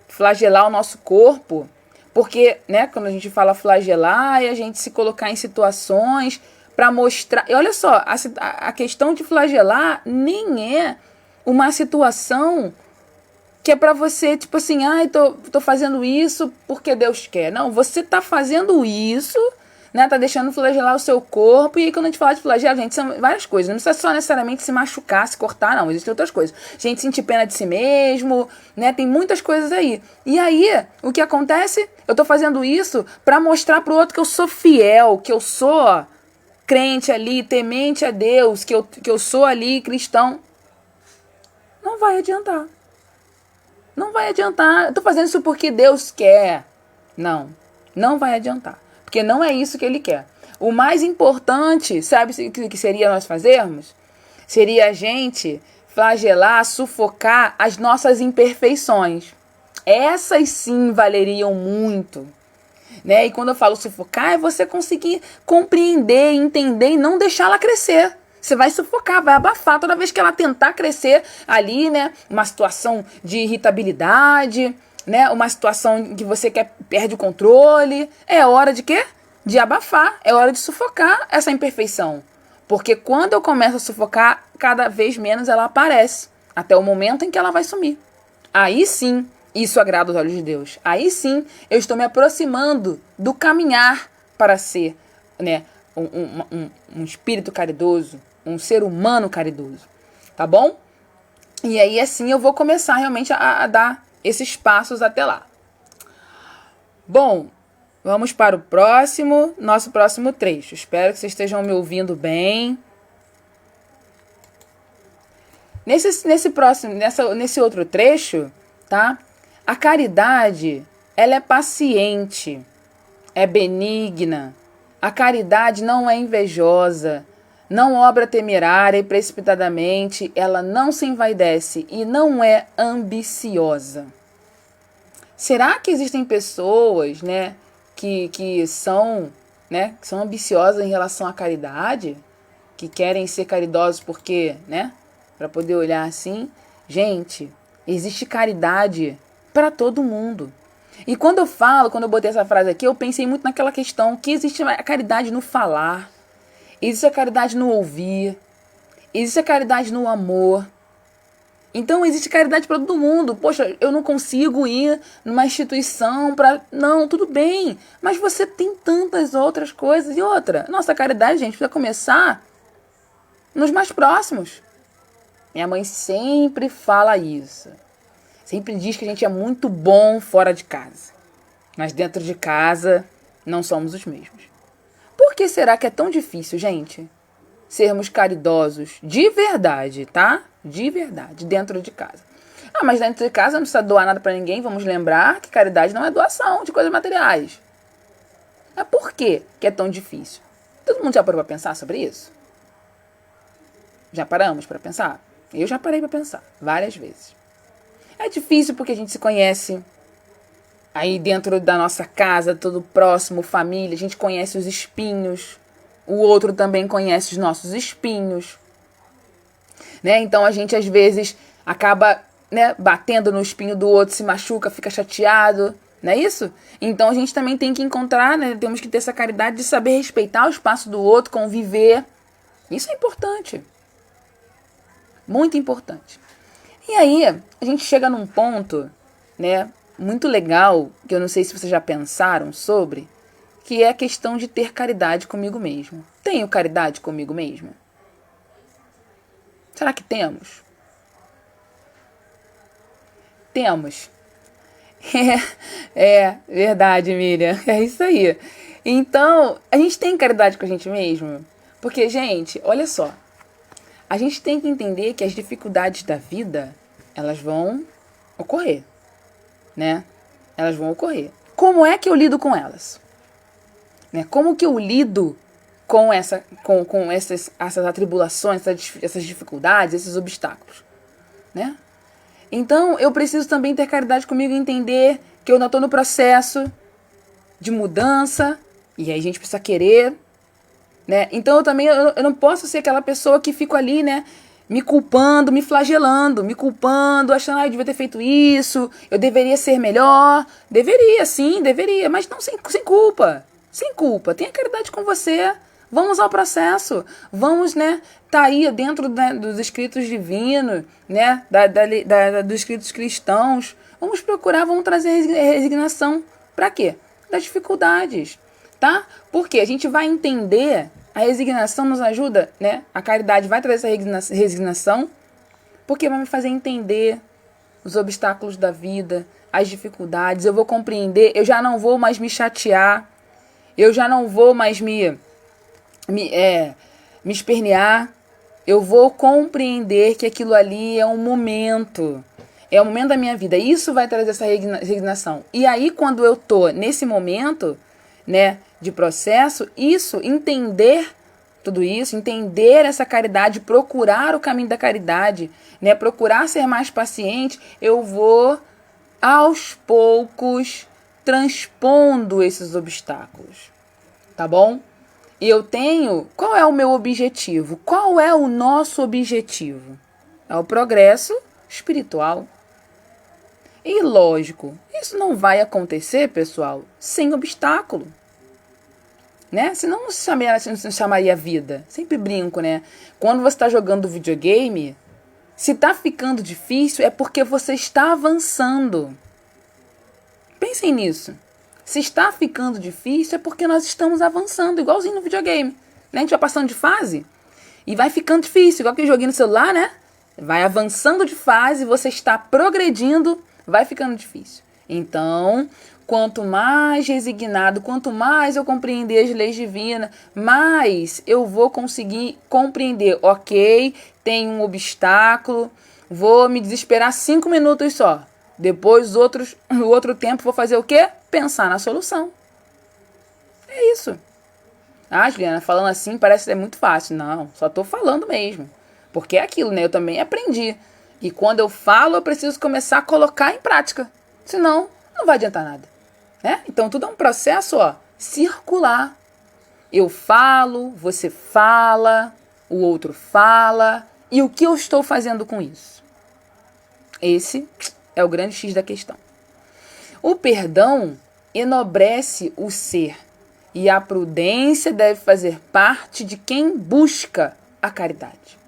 flagelar o nosso corpo, porque, né, quando a gente fala flagelar, é a gente se colocar em situações para mostrar. E olha só, a questão de flagelar nem é uma situação que é para você, tipo assim, tô fazendo isso porque Deus quer. Não, você tá fazendo isso, né? Tá deixando flagelar o seu corpo. E aí, quando a gente fala de flagelar, gente, são várias coisas. Não precisa só necessariamente se machucar, se cortar, não. Existem outras coisas. Gente, sentir pena de si mesmo, né? Tem muitas coisas aí. E aí, o que acontece? Eu tô fazendo isso para mostrar pro outro que eu sou fiel, que eu sou crente ali, temente a Deus, que eu sou ali cristão. Não vai adiantar. Não vai adiantar. Eu tô fazendo isso porque Deus quer. Não vai adiantar. Porque não é isso que Ele quer. O mais importante, sabe o que seria nós fazermos? Seria a gente flagelar, sufocar as nossas imperfeições. Essas sim valeriam muito. Né? E quando eu falo sufocar, é você conseguir compreender, entender e não deixá-la crescer. Você vai sufocar, vai abafar toda vez que ela tentar crescer ali, né? Uma situação de irritabilidade, né? Uma situação que você perde o controle. É hora de quê? De abafar. É hora de sufocar essa imperfeição. Porque quando eu começo a sufocar, cada vez menos ela aparece. Até o momento em que ela vai sumir. Aí sim, isso agrada os olhos de Deus. Aí sim, eu estou me aproximando do caminhar para ser, né, um espírito caridoso, um ser humano caridoso, tá bom? E aí assim eu vou começar realmente a dar esses passos até lá. Bom, vamos para o nosso próximo trecho. Espero que vocês estejam me ouvindo bem. Nesse outro trecho, tá? A caridade, ela é paciente, é benigna. A caridade não é invejosa, não obra temerária e precipitadamente, ela não se envaidece e não é ambiciosa. Será que existem pessoas, né, que são ambiciosas em relação à caridade? Que querem ser caridosos porque, né, para poder olhar assim? Gente, Existe caridade para todo mundo. E quando eu botei essa frase aqui, eu pensei muito naquela questão que existe a caridade no falar, existe a caridade no ouvir, existe a caridade no amor. Então existe caridade para todo mundo. Poxa, eu não consigo ir numa instituição para... Não, tudo bem. Mas você tem tantas outras coisas. E outra, nossa caridade, gente, precisa começar nos mais próximos. Minha mãe sempre fala isso. Sempre diz que a gente é muito bom fora de casa. Mas dentro de casa não somos os mesmos. Por que será que é tão difícil, gente, sermos caridosos de verdade, tá? De verdade, dentro de casa. Ah, mas dentro de casa não precisa doar nada pra ninguém. Vamos lembrar que caridade não é doação de coisas materiais. Mas por que é tão difícil? Todo mundo já parou pra pensar sobre isso? Já paramos pra pensar? Eu já parei pra pensar várias vezes. É difícil porque a gente se conhece aí dentro da nossa casa, todo próximo, família. A gente conhece os espinhos. O outro também conhece os nossos espinhos. Né? Então a gente às vezes acaba, né, batendo no espinho do outro, se machuca, fica chateado. Não é isso? Então a gente também tem que encontrar, né, temos que ter essa caridade de saber respeitar o espaço do outro, conviver. Isso é importante. Muito importante. E aí, a gente chega num ponto, né, muito legal, que eu não sei se vocês já pensaram sobre, que é a questão de ter caridade comigo mesmo. Tenho caridade comigo mesmo? Será que temos? Temos. É verdade, Miriam. É isso aí. Então, a gente tem caridade com a gente mesmo? Porque, gente, olha só. A gente tem que entender que as dificuldades da vida, elas vão ocorrer, né? Elas vão ocorrer. Como é que eu lido com elas? Né? Como que eu lido com essas atribulações, essas dificuldades, esses obstáculos, né? Então, eu preciso também ter caridade comigo e entender que eu não estou no processo de mudança, e aí a gente precisa querer, né? Então, eu não posso ser aquela pessoa que fico ali, né, me culpando, me flagelando, me culpando, achando, eu devia ter feito isso, eu deveria ser melhor. Deveria, sim, deveria, mas não sem culpa. Sem culpa. Tenha caridade com você. Vamos ao processo. Vamos, né, tá aí dentro, né, dos escritos divinos, né, dos escritos cristãos. Vamos procurar, vamos trazer resignação. Para quê? Das dificuldades, tá? Porque a gente vai entender, a resignação nos ajuda, né? A caridade vai trazer essa resignação, porque vai me fazer entender os obstáculos da vida, as dificuldades. Eu vou compreender, eu já não vou mais me chatear, eu já não vou mais me espernear. Eu vou compreender que aquilo ali é um momento. É o momento da minha vida. Isso vai trazer essa resignação. E aí, quando eu tô nesse momento, né, de processo, entender tudo isso, entender essa caridade, procurar o caminho da caridade, né, procurar ser mais paciente, eu vou, aos poucos, transpondo esses obstáculos. Tá bom? E eu tenho... Qual é o meu objetivo? Qual é o nosso objetivo? É o progresso espiritual. E lógico, isso não vai acontecer, pessoal, sem obstáculo. Né? Senão não se chamaria vida. Sempre brinco, né? Quando você está jogando videogame, se está ficando difícil é porque você está avançando. Pensem nisso. Se está ficando difícil é porque nós estamos avançando, igualzinho no videogame. Né? A gente vai passando de fase e vai ficando difícil, igual aquele joguinho no celular, né? Vai avançando de fase, você está progredindo, vai ficando difícil. Então, quanto mais resignado, quanto mais eu compreender as leis divinas, mais eu vou conseguir compreender. Ok, tem um obstáculo, vou me desesperar 5 minutos só. Depois, o outro tempo, vou fazer o quê? Pensar na solução. É isso. Ah, Juliana, falando assim parece ser muito fácil. Não, só tô falando mesmo. Porque é aquilo, né? Eu também aprendi. E quando eu falo, eu preciso começar a colocar em prática. Senão, não vai adiantar nada. Né? Então, tudo é um processo, ó, circular. Eu falo, você fala, o outro fala. E o que eu estou fazendo com isso? Esse é o grande X da questão. O perdão enobrece o ser e a prudência deve fazer parte de quem busca a caridade.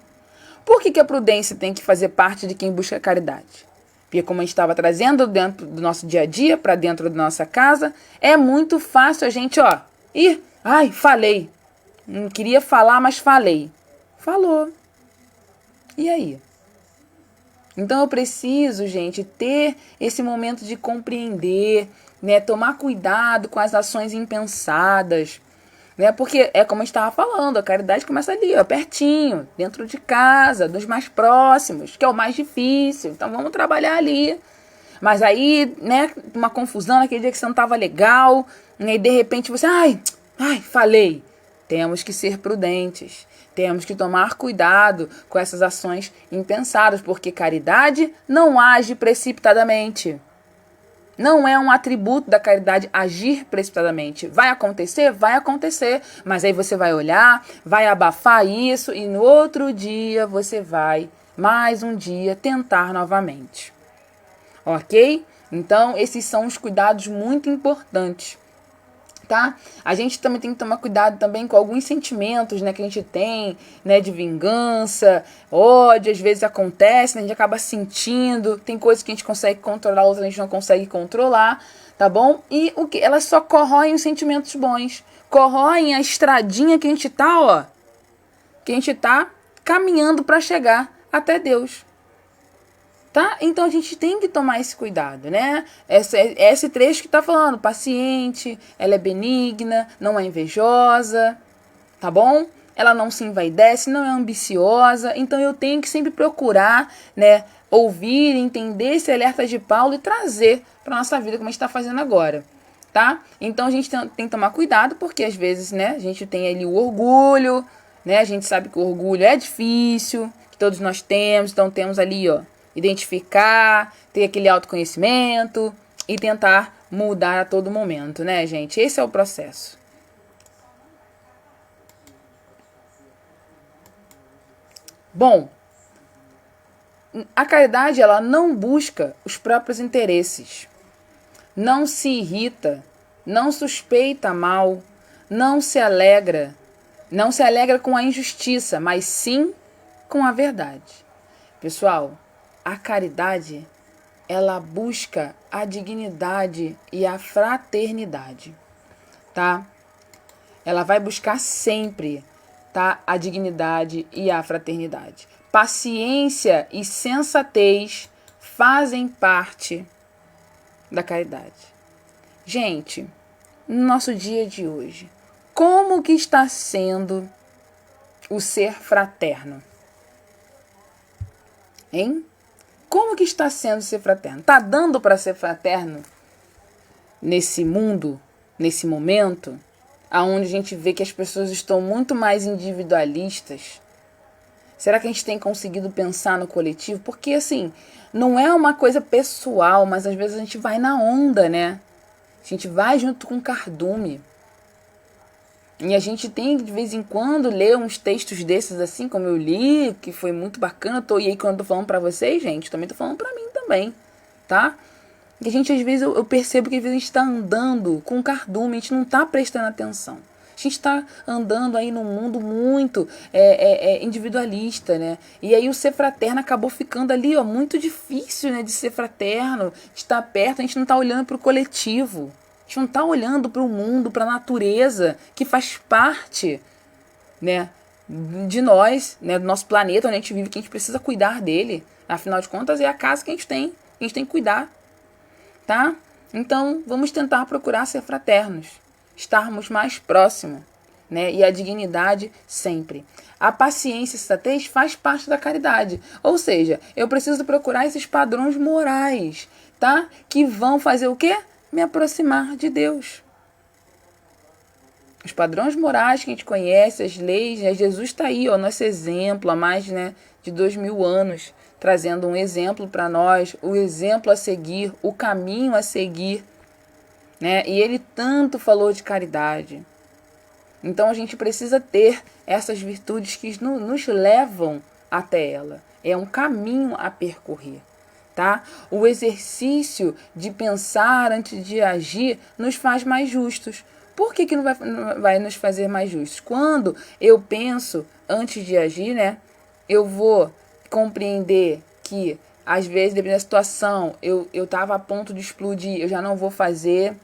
Por que a prudência tem que fazer parte de quem busca a caridade? Porque como a gente estava trazendo dentro do nosso dia a dia, para dentro da nossa casa, é muito fácil a gente, falei. Não queria falar, mas falei. Falou. E aí? Então eu preciso, gente, ter esse momento de compreender, né? Tomar cuidado com as ações impensadas, né? Porque é como a gente estava falando, a caridade começa ali, pertinho, dentro de casa, dos mais próximos, que é o mais difícil. Então vamos trabalhar ali. Mas aí, né, uma confusão naquele dia que você não estava legal, né, e de repente você, falei. Temos que ser prudentes. Temos que tomar cuidado com essas ações impensadas, porque caridade não age precipitadamente. Não é um atributo da caridade agir precipitadamente. Vai acontecer? Vai acontecer. Mas aí você vai olhar, vai abafar isso e no outro dia você vai, mais um dia, tentar novamente. Ok? Então, esses são os cuidados muito importantes. Tá? A gente também tem que tomar cuidado também com alguns sentimentos, né, que a gente tem, né, de vingança, ódio, às vezes acontece, né, a gente acaba sentindo, tem coisas que a gente consegue controlar, outras a gente não consegue controlar, tá bom? E o que? Elas só corroem os sentimentos bons, corroem a estradinha que a gente tá, que a gente tá caminhando para chegar até Deus. Tá? Então a gente tem que tomar esse cuidado, né? Esse trecho que tá falando, paciente, ela é benigna, não é invejosa, tá bom? Ela não se envaidece, não é ambiciosa. Então eu tenho que sempre procurar, né, ouvir, entender esse alerta de Paulo e trazer para nossa vida como a gente está fazendo agora, tá? Então a gente tem que tomar cuidado porque às vezes, né, a gente tem ali o orgulho, né? A gente sabe que o orgulho é difícil, que todos nós temos, então temos ali, identificar, ter aquele autoconhecimento e tentar mudar a todo momento, né, gente? Esse é o processo. Bom, a caridade, ela não busca os próprios interesses, não se irrita, não suspeita mal, não se alegra com a injustiça, mas sim com a verdade. Pessoal, a caridade, ela busca a dignidade e a fraternidade, tá? Ela vai buscar sempre, tá? A dignidade e a fraternidade. Paciência e sensatez fazem parte da caridade. Gente, no nosso dia de hoje, como que está sendo o ser fraterno? Hein? Como que está sendo ser fraterno? Tá dando para ser fraterno nesse mundo, nesse momento, aonde a gente vê que as pessoas estão muito mais individualistas? Será que a gente tem conseguido pensar no coletivo? Porque, assim, não é uma coisa pessoal, mas às vezes a gente vai na onda, né? A gente vai junto com o cardume. E a gente tem, de vez em quando, ler uns textos desses assim, como eu li, que foi muito bacana. E aí, quando eu tô falando pra vocês, gente, também tô falando pra mim também, tá? E a gente, às vezes, eu percebo que às vezes a gente tá andando com cardume, a gente não tá prestando atenção. A gente tá andando aí num mundo muito individualista, né? E aí o ser fraterno acabou ficando ali, muito difícil, né, de ser fraterno, de estar perto, a gente não tá olhando pro coletivo. A gente não está olhando para o mundo, para a natureza, que faz parte, né, de nós, né, do nosso planeta, onde a gente vive, que a gente precisa cuidar dele. Afinal de contas, é a casa que a gente tem que cuidar. Tá? Então, vamos tentar procurar ser fraternos, estarmos mais próximos, né, e a dignidade sempre. A paciência e sensatez faz parte da caridade. Ou seja, eu preciso procurar esses padrões morais, tá? Que vão fazer o quê? Me aproximar de Deus. Os padrões morais que a gente conhece, as leis, né? Jesus está aí, nosso exemplo, há mais, né, de 2000 anos, trazendo um exemplo para nós, o exemplo a seguir, o caminho a seguir, né? E ele tanto falou de caridade. Então a gente precisa ter essas virtudes que nos levam até ela. É um caminho a percorrer, tá? O exercício de pensar antes de agir nos faz mais justos. Por que não vai nos fazer mais justos? Quando eu penso antes de agir, né? Eu vou compreender que, às vezes, dependendo da situação, eu estava a ponto de explodir, eu já não vou fazer,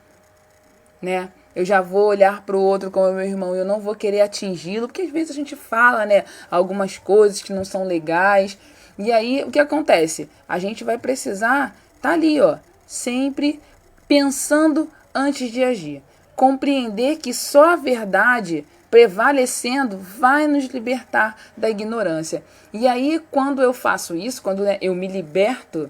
né? Eu já vou olhar para o outro como meu irmão, eu não vou querer atingi-lo, porque às vezes a gente fala, né, algumas coisas que não são legais. E aí, o que acontece? A gente vai precisar estar ali, ó, sempre pensando antes de agir. Compreender que só a verdade prevalecendo vai nos libertar da ignorância. E aí, quando eu faço isso, quando, né, eu me liberto,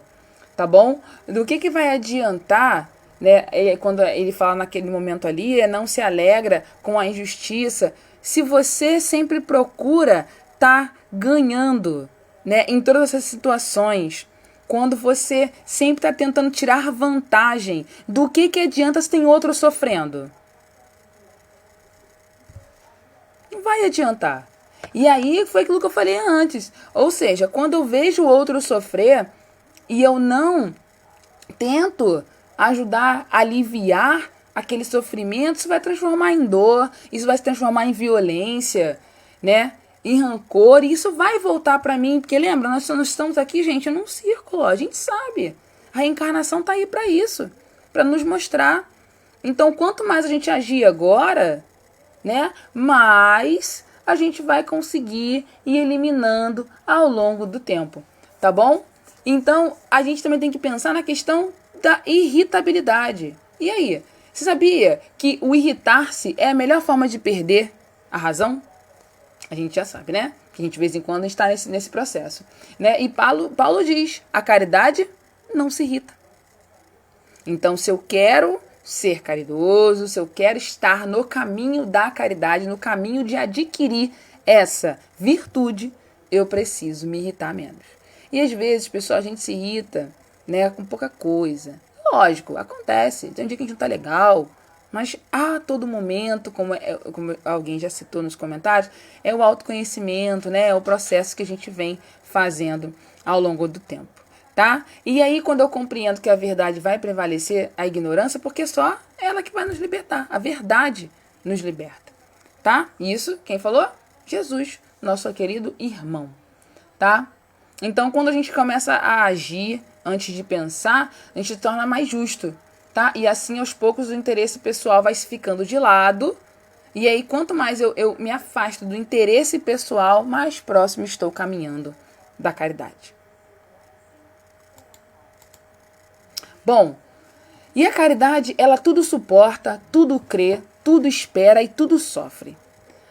tá bom? Do que vai adiantar, né? Quando ele fala naquele momento ali, não se alegra com a injustiça, se você sempre procura tá ganhando, né, em todas essas situações. Quando você sempre está tentando tirar vantagem, do que adianta se tem outro sofrendo? Não vai adiantar. E aí foi aquilo que eu falei antes. Ou seja, quando eu vejo o outro sofrer e eu não tento ajudar a aliviar aquele sofrimento, isso vai transformar em dor, isso vai se transformar em violência, né? Em rancor, e isso vai voltar para mim, porque lembra, nós estamos aqui, gente, num círculo, ó, a gente sabe. A reencarnação tá aí para isso, para nos mostrar. Então, quanto mais a gente agir agora, né, mais a gente vai conseguir ir eliminando ao longo do tempo, tá bom? Então, a gente também tem que pensar na questão da irritabilidade. E aí, você sabia que o irritar-se é a melhor forma de perder a razão? A gente já sabe, né? Que a gente de vez em quando está nesse processo, né? E Paulo diz, a caridade não se irrita. Então, se eu quero ser caridoso, se eu quero estar no caminho da caridade, no caminho de adquirir essa virtude, eu preciso me irritar menos. E às vezes, pessoal, a gente se irrita, né, com pouca coisa. Lógico, acontece. Tem um dia que a gente não tá legal, mas a todo momento, como alguém já citou nos comentários, é o autoconhecimento, né, é o processo que a gente vem fazendo ao longo do tempo. Tá? E aí, quando eu compreendo que a verdade vai prevalecer a ignorância, porque só ela que vai nos libertar. A verdade nos liberta. Tá? Isso, quem falou? Jesus, nosso querido irmão. Tá? Então, quando a gente começa a agir antes de pensar, a gente se torna mais justo. Tá? E assim, aos poucos, o interesse pessoal vai se ficando de lado. E aí, quanto mais eu me afasto do interesse pessoal, mais próximo estou caminhando da caridade. Bom, e a caridade, ela tudo suporta, tudo crê, tudo espera e tudo sofre.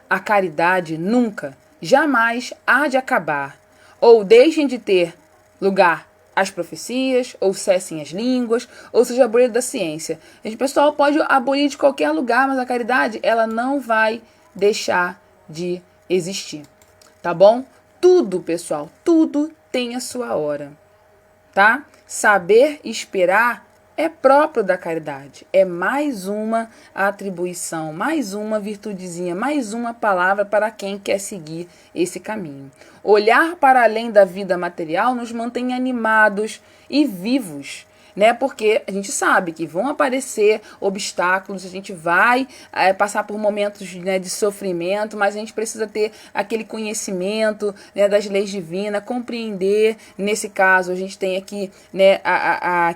A caridade nunca, jamais há de acabar, ou deixem de ter lugar as profecias, ou cessem as línguas, ou seja abolido da ciência. O pessoal pode abolir de qualquer lugar, mas a caridade, ela não vai deixar de existir. Tá bom? Tudo, pessoal, tudo tem a sua hora. Tá? Saber esperar é próprio da caridade. É mais uma atribuição, mais uma virtudezinha, mais uma palavra para quem quer seguir esse caminho. Olhar para além da vida material nos mantém animados e vivos, né? Porque a gente sabe que vão aparecer obstáculos, a gente vai passar por momentos, né, de sofrimento, mas a gente precisa ter aquele conhecimento, né, das leis divinas, compreender. Nesse caso, a gente tem aqui, né,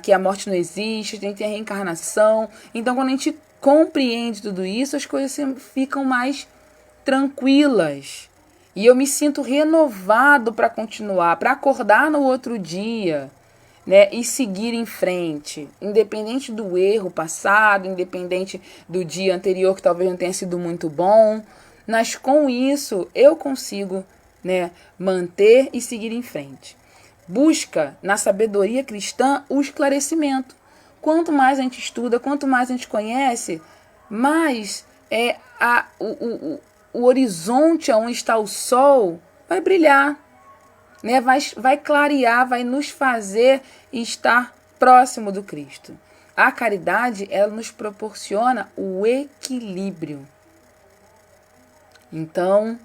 que a morte não existe, a gente tem a reencarnação. Então, quando a gente compreende tudo isso, as coisas ficam mais tranquilas. E eu me sinto renovado para continuar, para acordar no outro dia, né, e seguir em frente, independente do erro passado, independente do dia anterior que talvez não tenha sido muito bom, mas com isso eu consigo, né, manter e seguir em frente. Busca na sabedoria cristã o esclarecimento. Quanto mais a gente estuda, quanto mais a gente conhece, mais o horizonte onde está o sol vai brilhar. Né, vai clarear, vai nos fazer estar próximo do Cristo. A caridade, ela nos proporciona o equilíbrio. Então,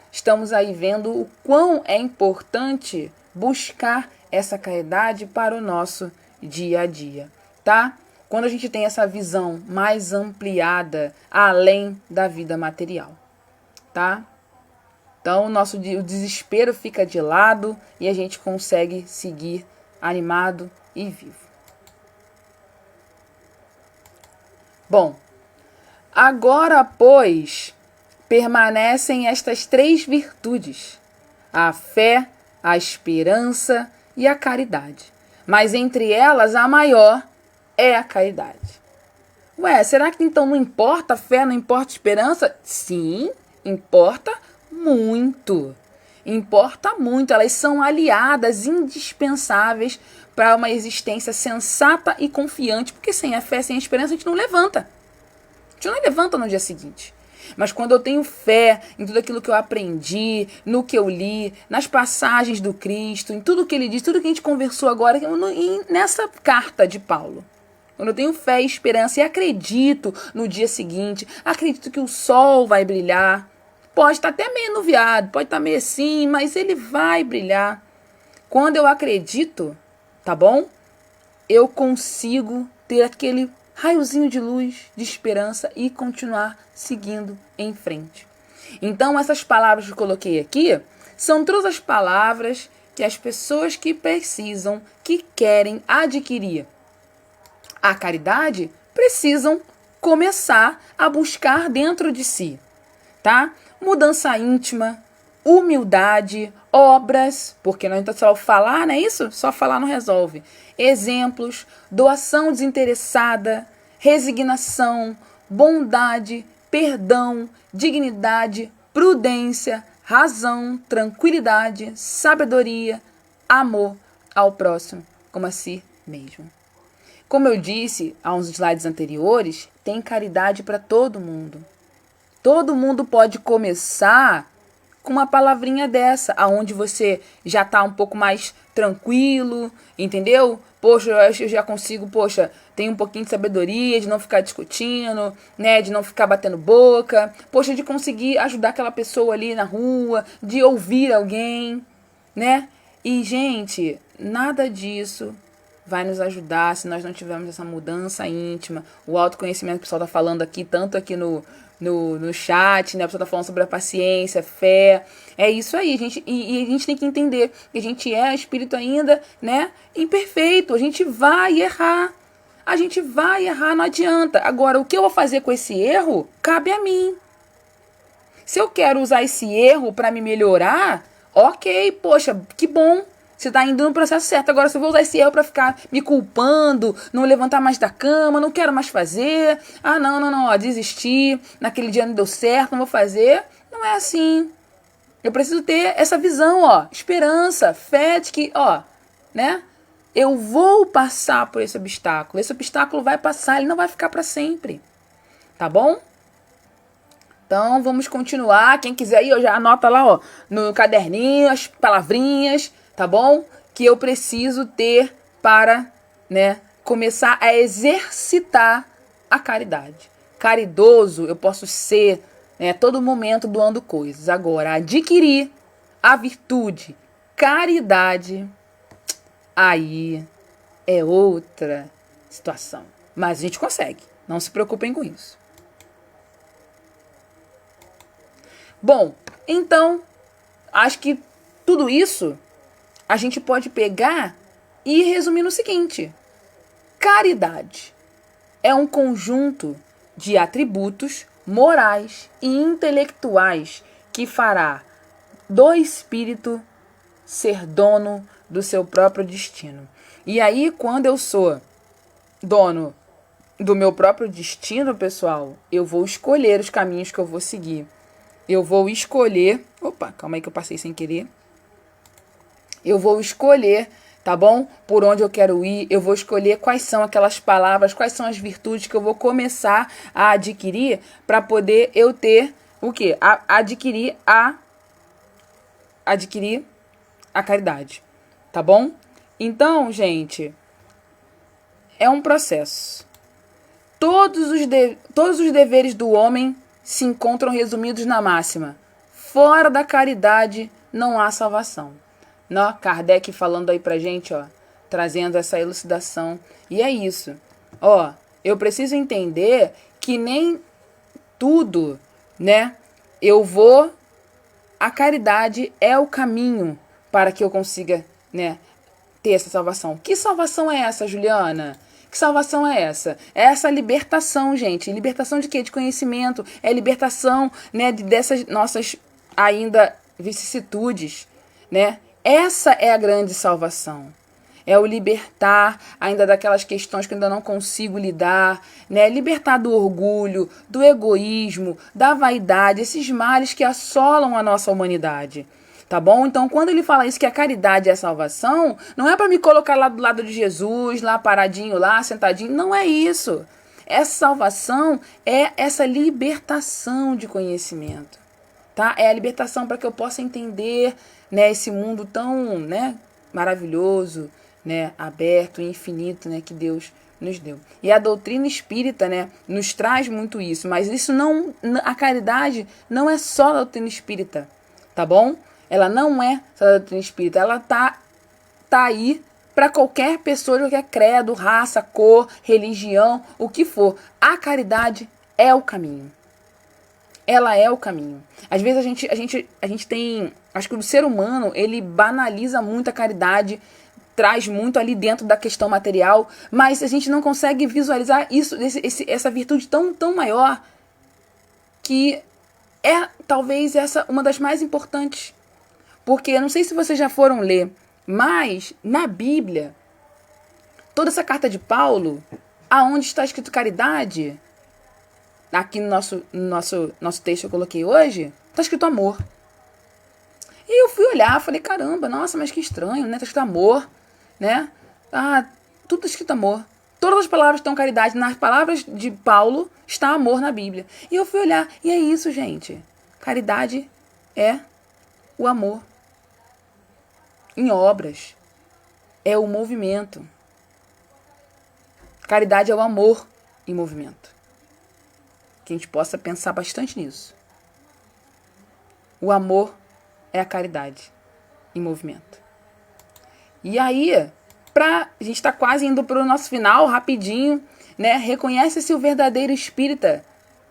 estamos aí vendo o quão é importante buscar essa caridade para o nosso dia a dia, tá? Quando a gente tem essa visão mais ampliada, além da vida material, tá? Então, o desespero fica de lado e a gente consegue seguir animado e vivo. Bom, agora, pois, permanecem estas 3 virtudes: a fé, a esperança e a caridade. Mas entre elas, a maior é a caridade. Ué, será que então não importa a fé, não importa a esperança? Sim, importa muito. Importa muito. Elas são aliadas indispensáveis para uma existência sensata e confiante, porque sem a fé, sem a esperança, a gente não levanta. A gente não levanta no dia seguinte. Mas quando eu tenho fé em tudo aquilo que eu aprendi, no que eu li, nas passagens do Cristo, em tudo que ele diz, tudo que a gente conversou agora nessa carta de Paulo. Quando eu tenho fé e esperança e acredito no dia seguinte, acredito que o sol vai brilhar. Pode estar até meio nuviado, pode estar meio assim, mas ele vai brilhar. Quando eu acredito, tá bom? Eu consigo ter aquele raiozinho de luz, de esperança e continuar seguindo em frente. Então, essas palavras que eu coloquei aqui são todas as palavras que as pessoas que precisam, que querem adquirir a caridade, precisam começar a buscar dentro de si, tá? Mudança íntima, humildade, obras, porque não é só falar, não é isso? Só falar não resolve. Exemplos, doação desinteressada, resignação, bondade, perdão, dignidade, prudência, razão, tranquilidade, sabedoria, amor ao próximo, como a si mesmo. Como eu disse há uns slides anteriores, tem caridade para todo mundo. Todo mundo pode começar com uma palavrinha dessa, aonde você já está um pouco mais tranquilo, entendeu? Poxa, eu já consigo, tenho um pouquinho de sabedoria, de não ficar discutindo, né? De não ficar batendo boca, de conseguir ajudar aquela pessoa ali na rua, de ouvir alguém, né? E, gente, nada disso vai nos ajudar se nós não tivermos essa mudança íntima, o autoconhecimento que o pessoal está falando aqui, tanto aqui no chat, né? A pessoa tá falando sobre a paciência, fé. É isso aí, gente. E a gente tem que entender que a gente é espírito ainda, né? Imperfeito. A gente vai errar. A gente vai errar, não adianta. Agora, o que eu vou fazer com esse erro, cabe a mim. Se eu quero usar esse erro para me melhorar, ok, que bom. Você está indo no processo certo. Agora, se eu vou usar esse erro para ficar me culpando, não levantar mais da cama, não quero mais fazer. Ah, não, desisti. Naquele dia não deu certo, não vou fazer. Não é assim. Eu preciso ter essa visão, esperança, fé de que, né? Eu vou passar por esse obstáculo. Esse obstáculo vai passar, ele não vai ficar para sempre. Tá bom? Então, vamos continuar. Quem quiser aí, já anota lá, no caderninho, as palavrinhas, tá bom? Que eu preciso ter para, né, começar a exercitar a caridade. Caridoso eu posso ser, né, a todo momento doando coisas. Agora, adquirir a virtude, caridade, aí é outra situação. Mas a gente consegue. Não se preocupem com isso. Bom, então, acho que tudo isso a gente pode pegar e resumir no seguinte: caridade é um conjunto de atributos morais e intelectuais que fará do espírito ser dono do seu próprio destino. E aí, quando eu sou dono do meu próprio destino, pessoal, eu vou escolher os caminhos que eu vou seguir. Eu vou escolher... Opa, calma aí que eu passei sem querer. Eu vou escolher, tá bom? Por onde eu quero ir. Eu vou escolher quais são aquelas palavras, quais são as virtudes que eu vou começar a adquirir para poder eu ter o quê? Adquirir a caridade, tá bom? Então, gente, é um processo. Todos os deveres do homem se encontram resumidos na máxima: fora da caridade não há salvação. Kardec falando aí pra gente, trazendo essa elucidação. E é isso. Eu preciso entender que nem tudo, né, a caridade é o caminho para que eu consiga, né, ter essa salvação. Que salvação é essa, Juliana? Que salvação é essa? É essa libertação, gente. Libertação de quê? De conhecimento. É libertação, né, dessas nossas ainda vicissitudes, né? Essa é a grande salvação. É o libertar ainda daquelas questões que eu ainda não consigo lidar, né? Libertar do orgulho, do egoísmo, da vaidade, esses males que assolam a nossa humanidade. Tá bom? Então, quando ele fala isso, que a caridade é a salvação, não é para me colocar lá do lado de Jesus, lá paradinho, lá sentadinho. Não é isso. Essa salvação é essa libertação de conhecimento. Tá? É a libertação para que eu possa entender, né, esse mundo tão, né, maravilhoso, né, aberto e infinito, né, que Deus nos deu. E a doutrina espírita, né, nos traz muito isso. Mas isso não, a caridade não é só a doutrina espírita. Tá bom? Ela não é só da doutrina espírita, ela tá aí para qualquer pessoa de qualquer credo, raça, cor, religião, o que for. A caridade é o caminho. Ela é o caminho. Às vezes a gente tem, acho que o ser humano, ele banaliza muito a caridade, traz muito ali dentro da questão material, mas a gente não consegue visualizar isso, essa virtude tão maior, que é talvez essa uma das mais importantes. Porque eu não sei se vocês já foram ler, mas na Bíblia, toda essa carta de Paulo, aonde está escrito caridade, aqui no nosso texto que eu coloquei hoje, está escrito amor. E eu fui olhar, falei, caramba, nossa, mas que estranho, né? Está escrito amor, né? Tudo escrito amor. Todas as palavras estão caridade. Nas palavras de Paulo está amor na Bíblia. E eu fui olhar, e é isso, gente. Caridade é o amor. Em obras. É o movimento. Caridade é o amor em movimento. Que a gente possa pensar bastante nisso. O amor é a caridade em movimento. E aí, a gente está quase indo para o nosso final, rapidinho, né? Reconhece-se o verdadeiro espírita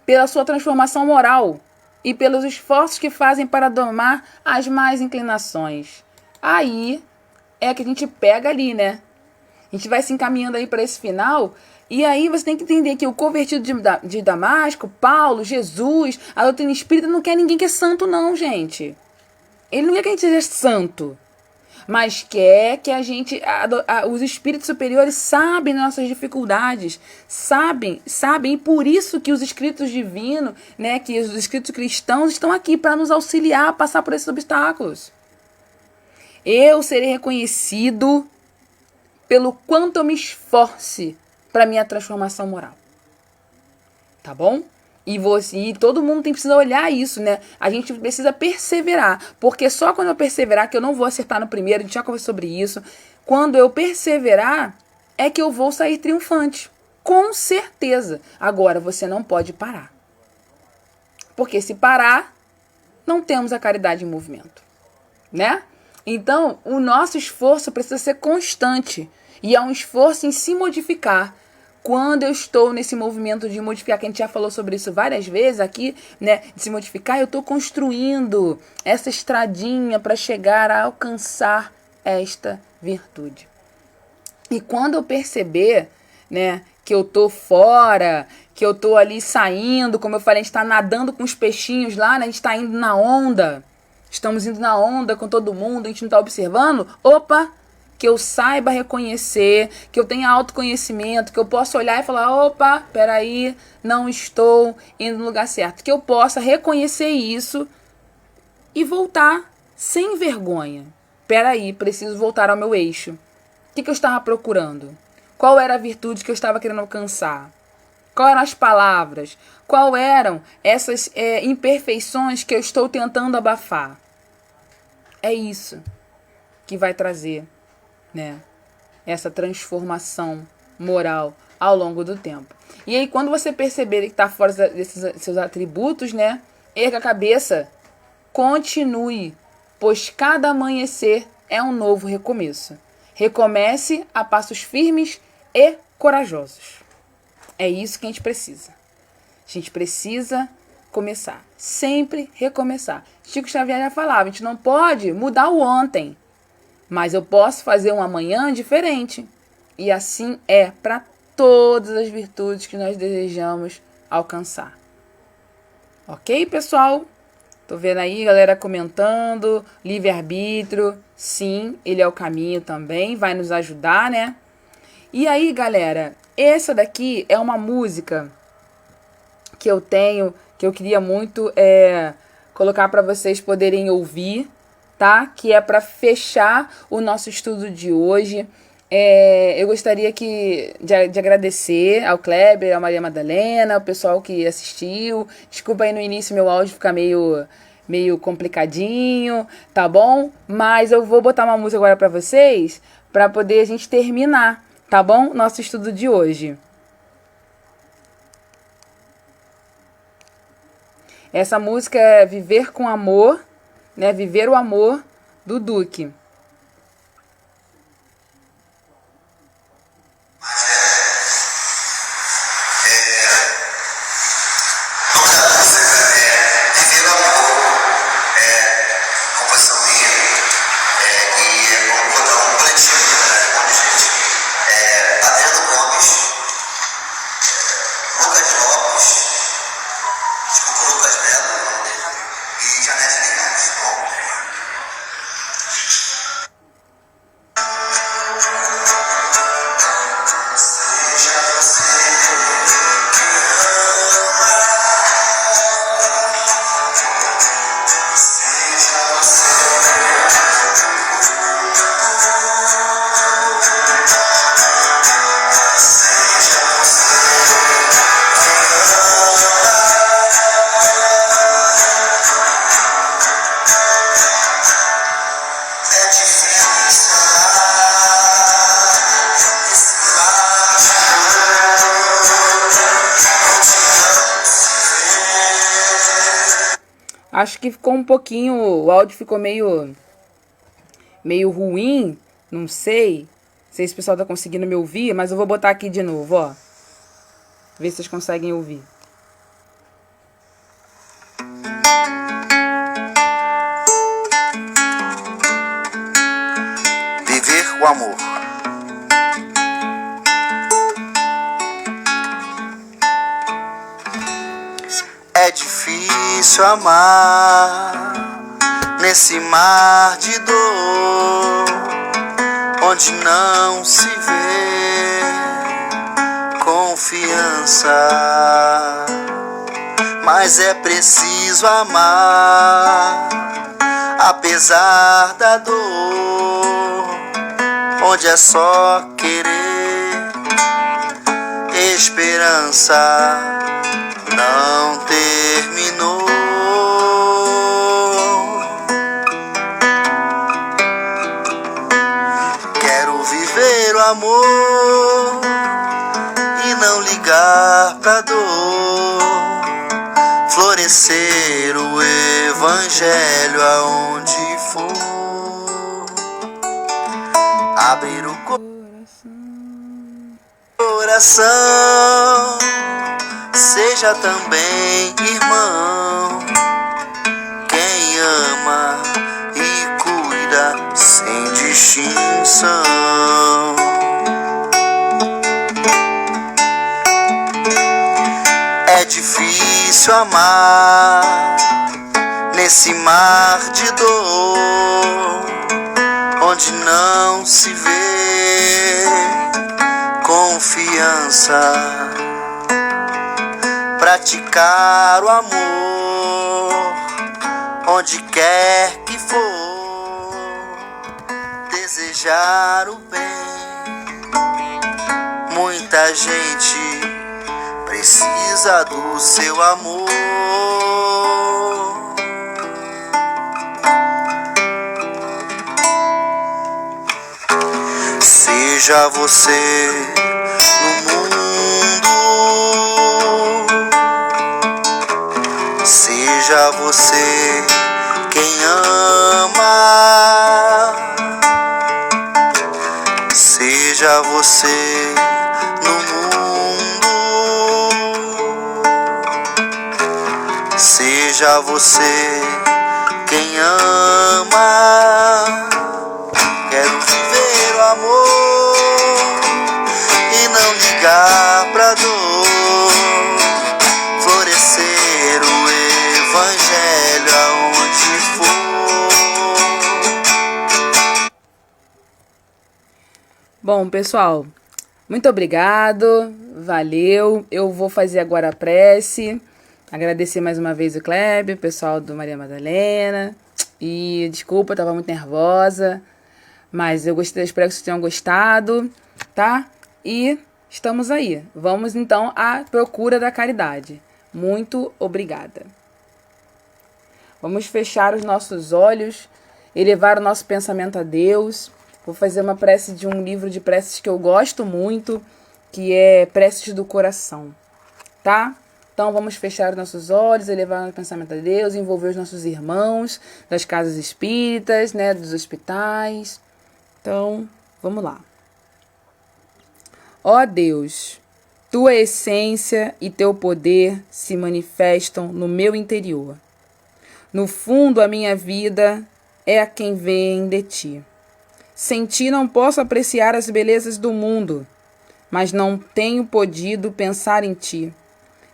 pela sua transformação moral e pelos esforços que fazem para domar as más inclinações. Aí é que a gente pega ali, né? A gente vai se encaminhando aí para esse final. E aí você tem que entender que o convertido de Damasco, Paulo, Jesus, a doutrina espírita não quer ninguém que é santo, não, gente. Ele não quer que a gente seja santo. Mas quer que a gente, os espíritos superiores sabem nossas dificuldades, sabem, e por isso que os escritos divinos, né, que os escritos cristãos estão aqui para nos auxiliar a passar por esses obstáculos. Eu serei reconhecido pelo quanto eu me esforce para minha transformação moral. Tá bom? E todo mundo precisa olhar isso, né? A gente precisa perseverar. Porque só quando eu perseverar, que eu não vou acertar no primeiro, a gente já conversou sobre isso. Quando eu perseverar, é que eu vou sair triunfante. Com certeza. Agora, você não pode parar. Porque se parar, não temos a caridade em movimento. Né? Então, o nosso esforço precisa ser constante. E é um esforço em se modificar. Quando eu estou nesse movimento de modificar, que a gente já falou sobre isso várias vezes aqui, né? De se modificar, eu estou construindo essa estradinha para chegar a alcançar esta virtude. E quando eu perceber, né, que eu estou fora, que eu estou ali saindo, como eu falei, a gente está nadando com os peixinhos lá, né? A gente está indo na onda. Estamos indo na onda com todo mundo, a gente não está observando. Opa! Que eu saiba reconhecer, que eu tenha autoconhecimento, que eu possa olhar e falar, opa, peraí, não estou indo no lugar certo. Que eu possa reconhecer isso e voltar sem vergonha. Peraí, preciso voltar ao meu eixo. O que eu estava procurando? Qual era a virtude que eu estava querendo alcançar? Quais eram as palavras? Qual eram essas imperfeições que eu estou tentando abafar? É isso que vai trazer, né, essa transformação moral ao longo do tempo. E aí, quando você perceber que está fora desses seus atributos, né, erga a cabeça, continue, pois cada amanhecer é um novo recomeço. Recomece a passos firmes e corajosos. É isso que a gente precisa. A gente precisa começar. Sempre recomeçar. Chico Xavier já falava, a gente não pode mudar o ontem, mas eu posso fazer um amanhã diferente. E assim é para todas as virtudes que nós desejamos alcançar. Ok, pessoal? Tô vendo aí galera comentando, livre-arbítrio, sim, ele é o caminho também, vai nos ajudar, né? E aí, galera, essa daqui é uma música que eu tenho, que eu queria muito colocar para vocês poderem ouvir, tá? Que é para fechar o nosso estudo de hoje. Eu gostaria de agradecer ao Kleber, à Maria Madalena, ao pessoal que assistiu. Desculpa aí no início meu áudio ficar meio complicadinho, tá bom? Mas eu vou botar uma música agora para vocês, para poder a gente terminar, tá bom? Nosso estudo de hoje. Essa música é Viver com Amor, né? Viver o Amor, do Duque. Acho que ficou um pouquinho, o áudio ficou meio ruim, não sei. Não sei se o pessoal tá conseguindo me ouvir, mas eu vou botar aqui de novo, ó. Ver se vocês conseguem ouvir. Viver o amor. É difícil amar nesse mar de dor, onde não se vê confiança. Mas é preciso amar, apesar da dor, onde é só querer esperança. Não terminou. Quero viver o amor e não ligar pra dor, florescer o evangelho aonde for, abrir o coração, seja também irmão, quem ama e cuida sem distinção. É difícil amar nesse mar de dor, onde não se vê confiança. Praticar o amor onde quer que for, desejar o bem. Muita gente precisa do seu amor. Seja você no mundo, seja você quem ama, seja você no mundo, seja você quem ama. Quero viver o amor e não ligar pra dor, florescer o evangelho aonde for. Bom, pessoal, muito obrigado, valeu. Eu vou fazer agora a prece. Agradecer mais uma vez o Kleber, o pessoal do Maria Madalena. E desculpa, eu estava muito nervosa. Mas eu gostei, espero que vocês tenham gostado, tá? E estamos aí. Vamos então à procura da caridade. Muito obrigada. Vamos fechar os nossos olhos, elevar o nosso pensamento a Deus. Vou fazer uma prece de um livro de preces que eu gosto muito, que é Preces do Coração, tá? Então vamos fechar os nossos olhos, elevar o nosso pensamento a Deus, envolver os nossos irmãos das casas espíritas, né, dos hospitais. Então, vamos lá. Ó Deus, tua essência e teu poder se manifestam no meu interior. No fundo, a minha vida é a quem vem de ti. Sem ti não posso apreciar as belezas do mundo, mas não tenho podido pensar em ti.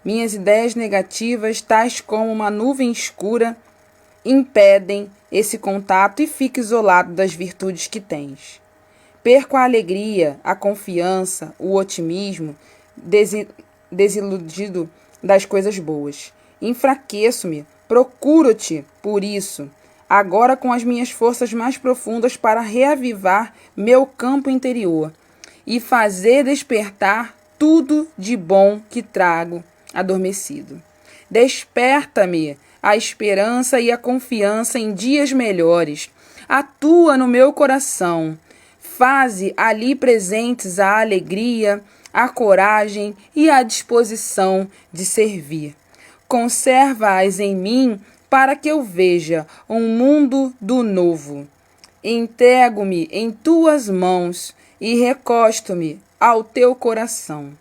Minhas ideias negativas, tais como uma nuvem escura, impedem esse contato e fico isolado das virtudes que tens. Perco a alegria, a confiança, o otimismo, desiludido das coisas boas. Enfraqueço-me, procuro-te, por isso, agora com as minhas forças mais profundas para reavivar meu campo interior e fazer despertar tudo de bom que trago adormecido. Desperta-me a esperança e a confiança em dias melhores. Atua no meu coração. Faze ali presentes a alegria, a coragem e a disposição de servir. Conserva-as em mim para que eu veja um mundo do novo. Entrego-me em tuas mãos e recosto-me ao teu coração.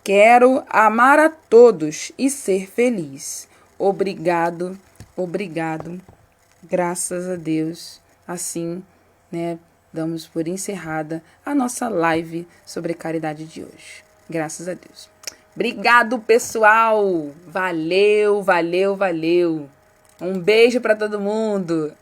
Quero amar a todos e ser feliz. Obrigado, obrigado. Graças a Deus. Assim, né, damos por encerrada a nossa live sobre caridade de hoje. Graças a Deus. Obrigado, pessoal. Valeu, valeu, valeu. Um beijo para todo mundo.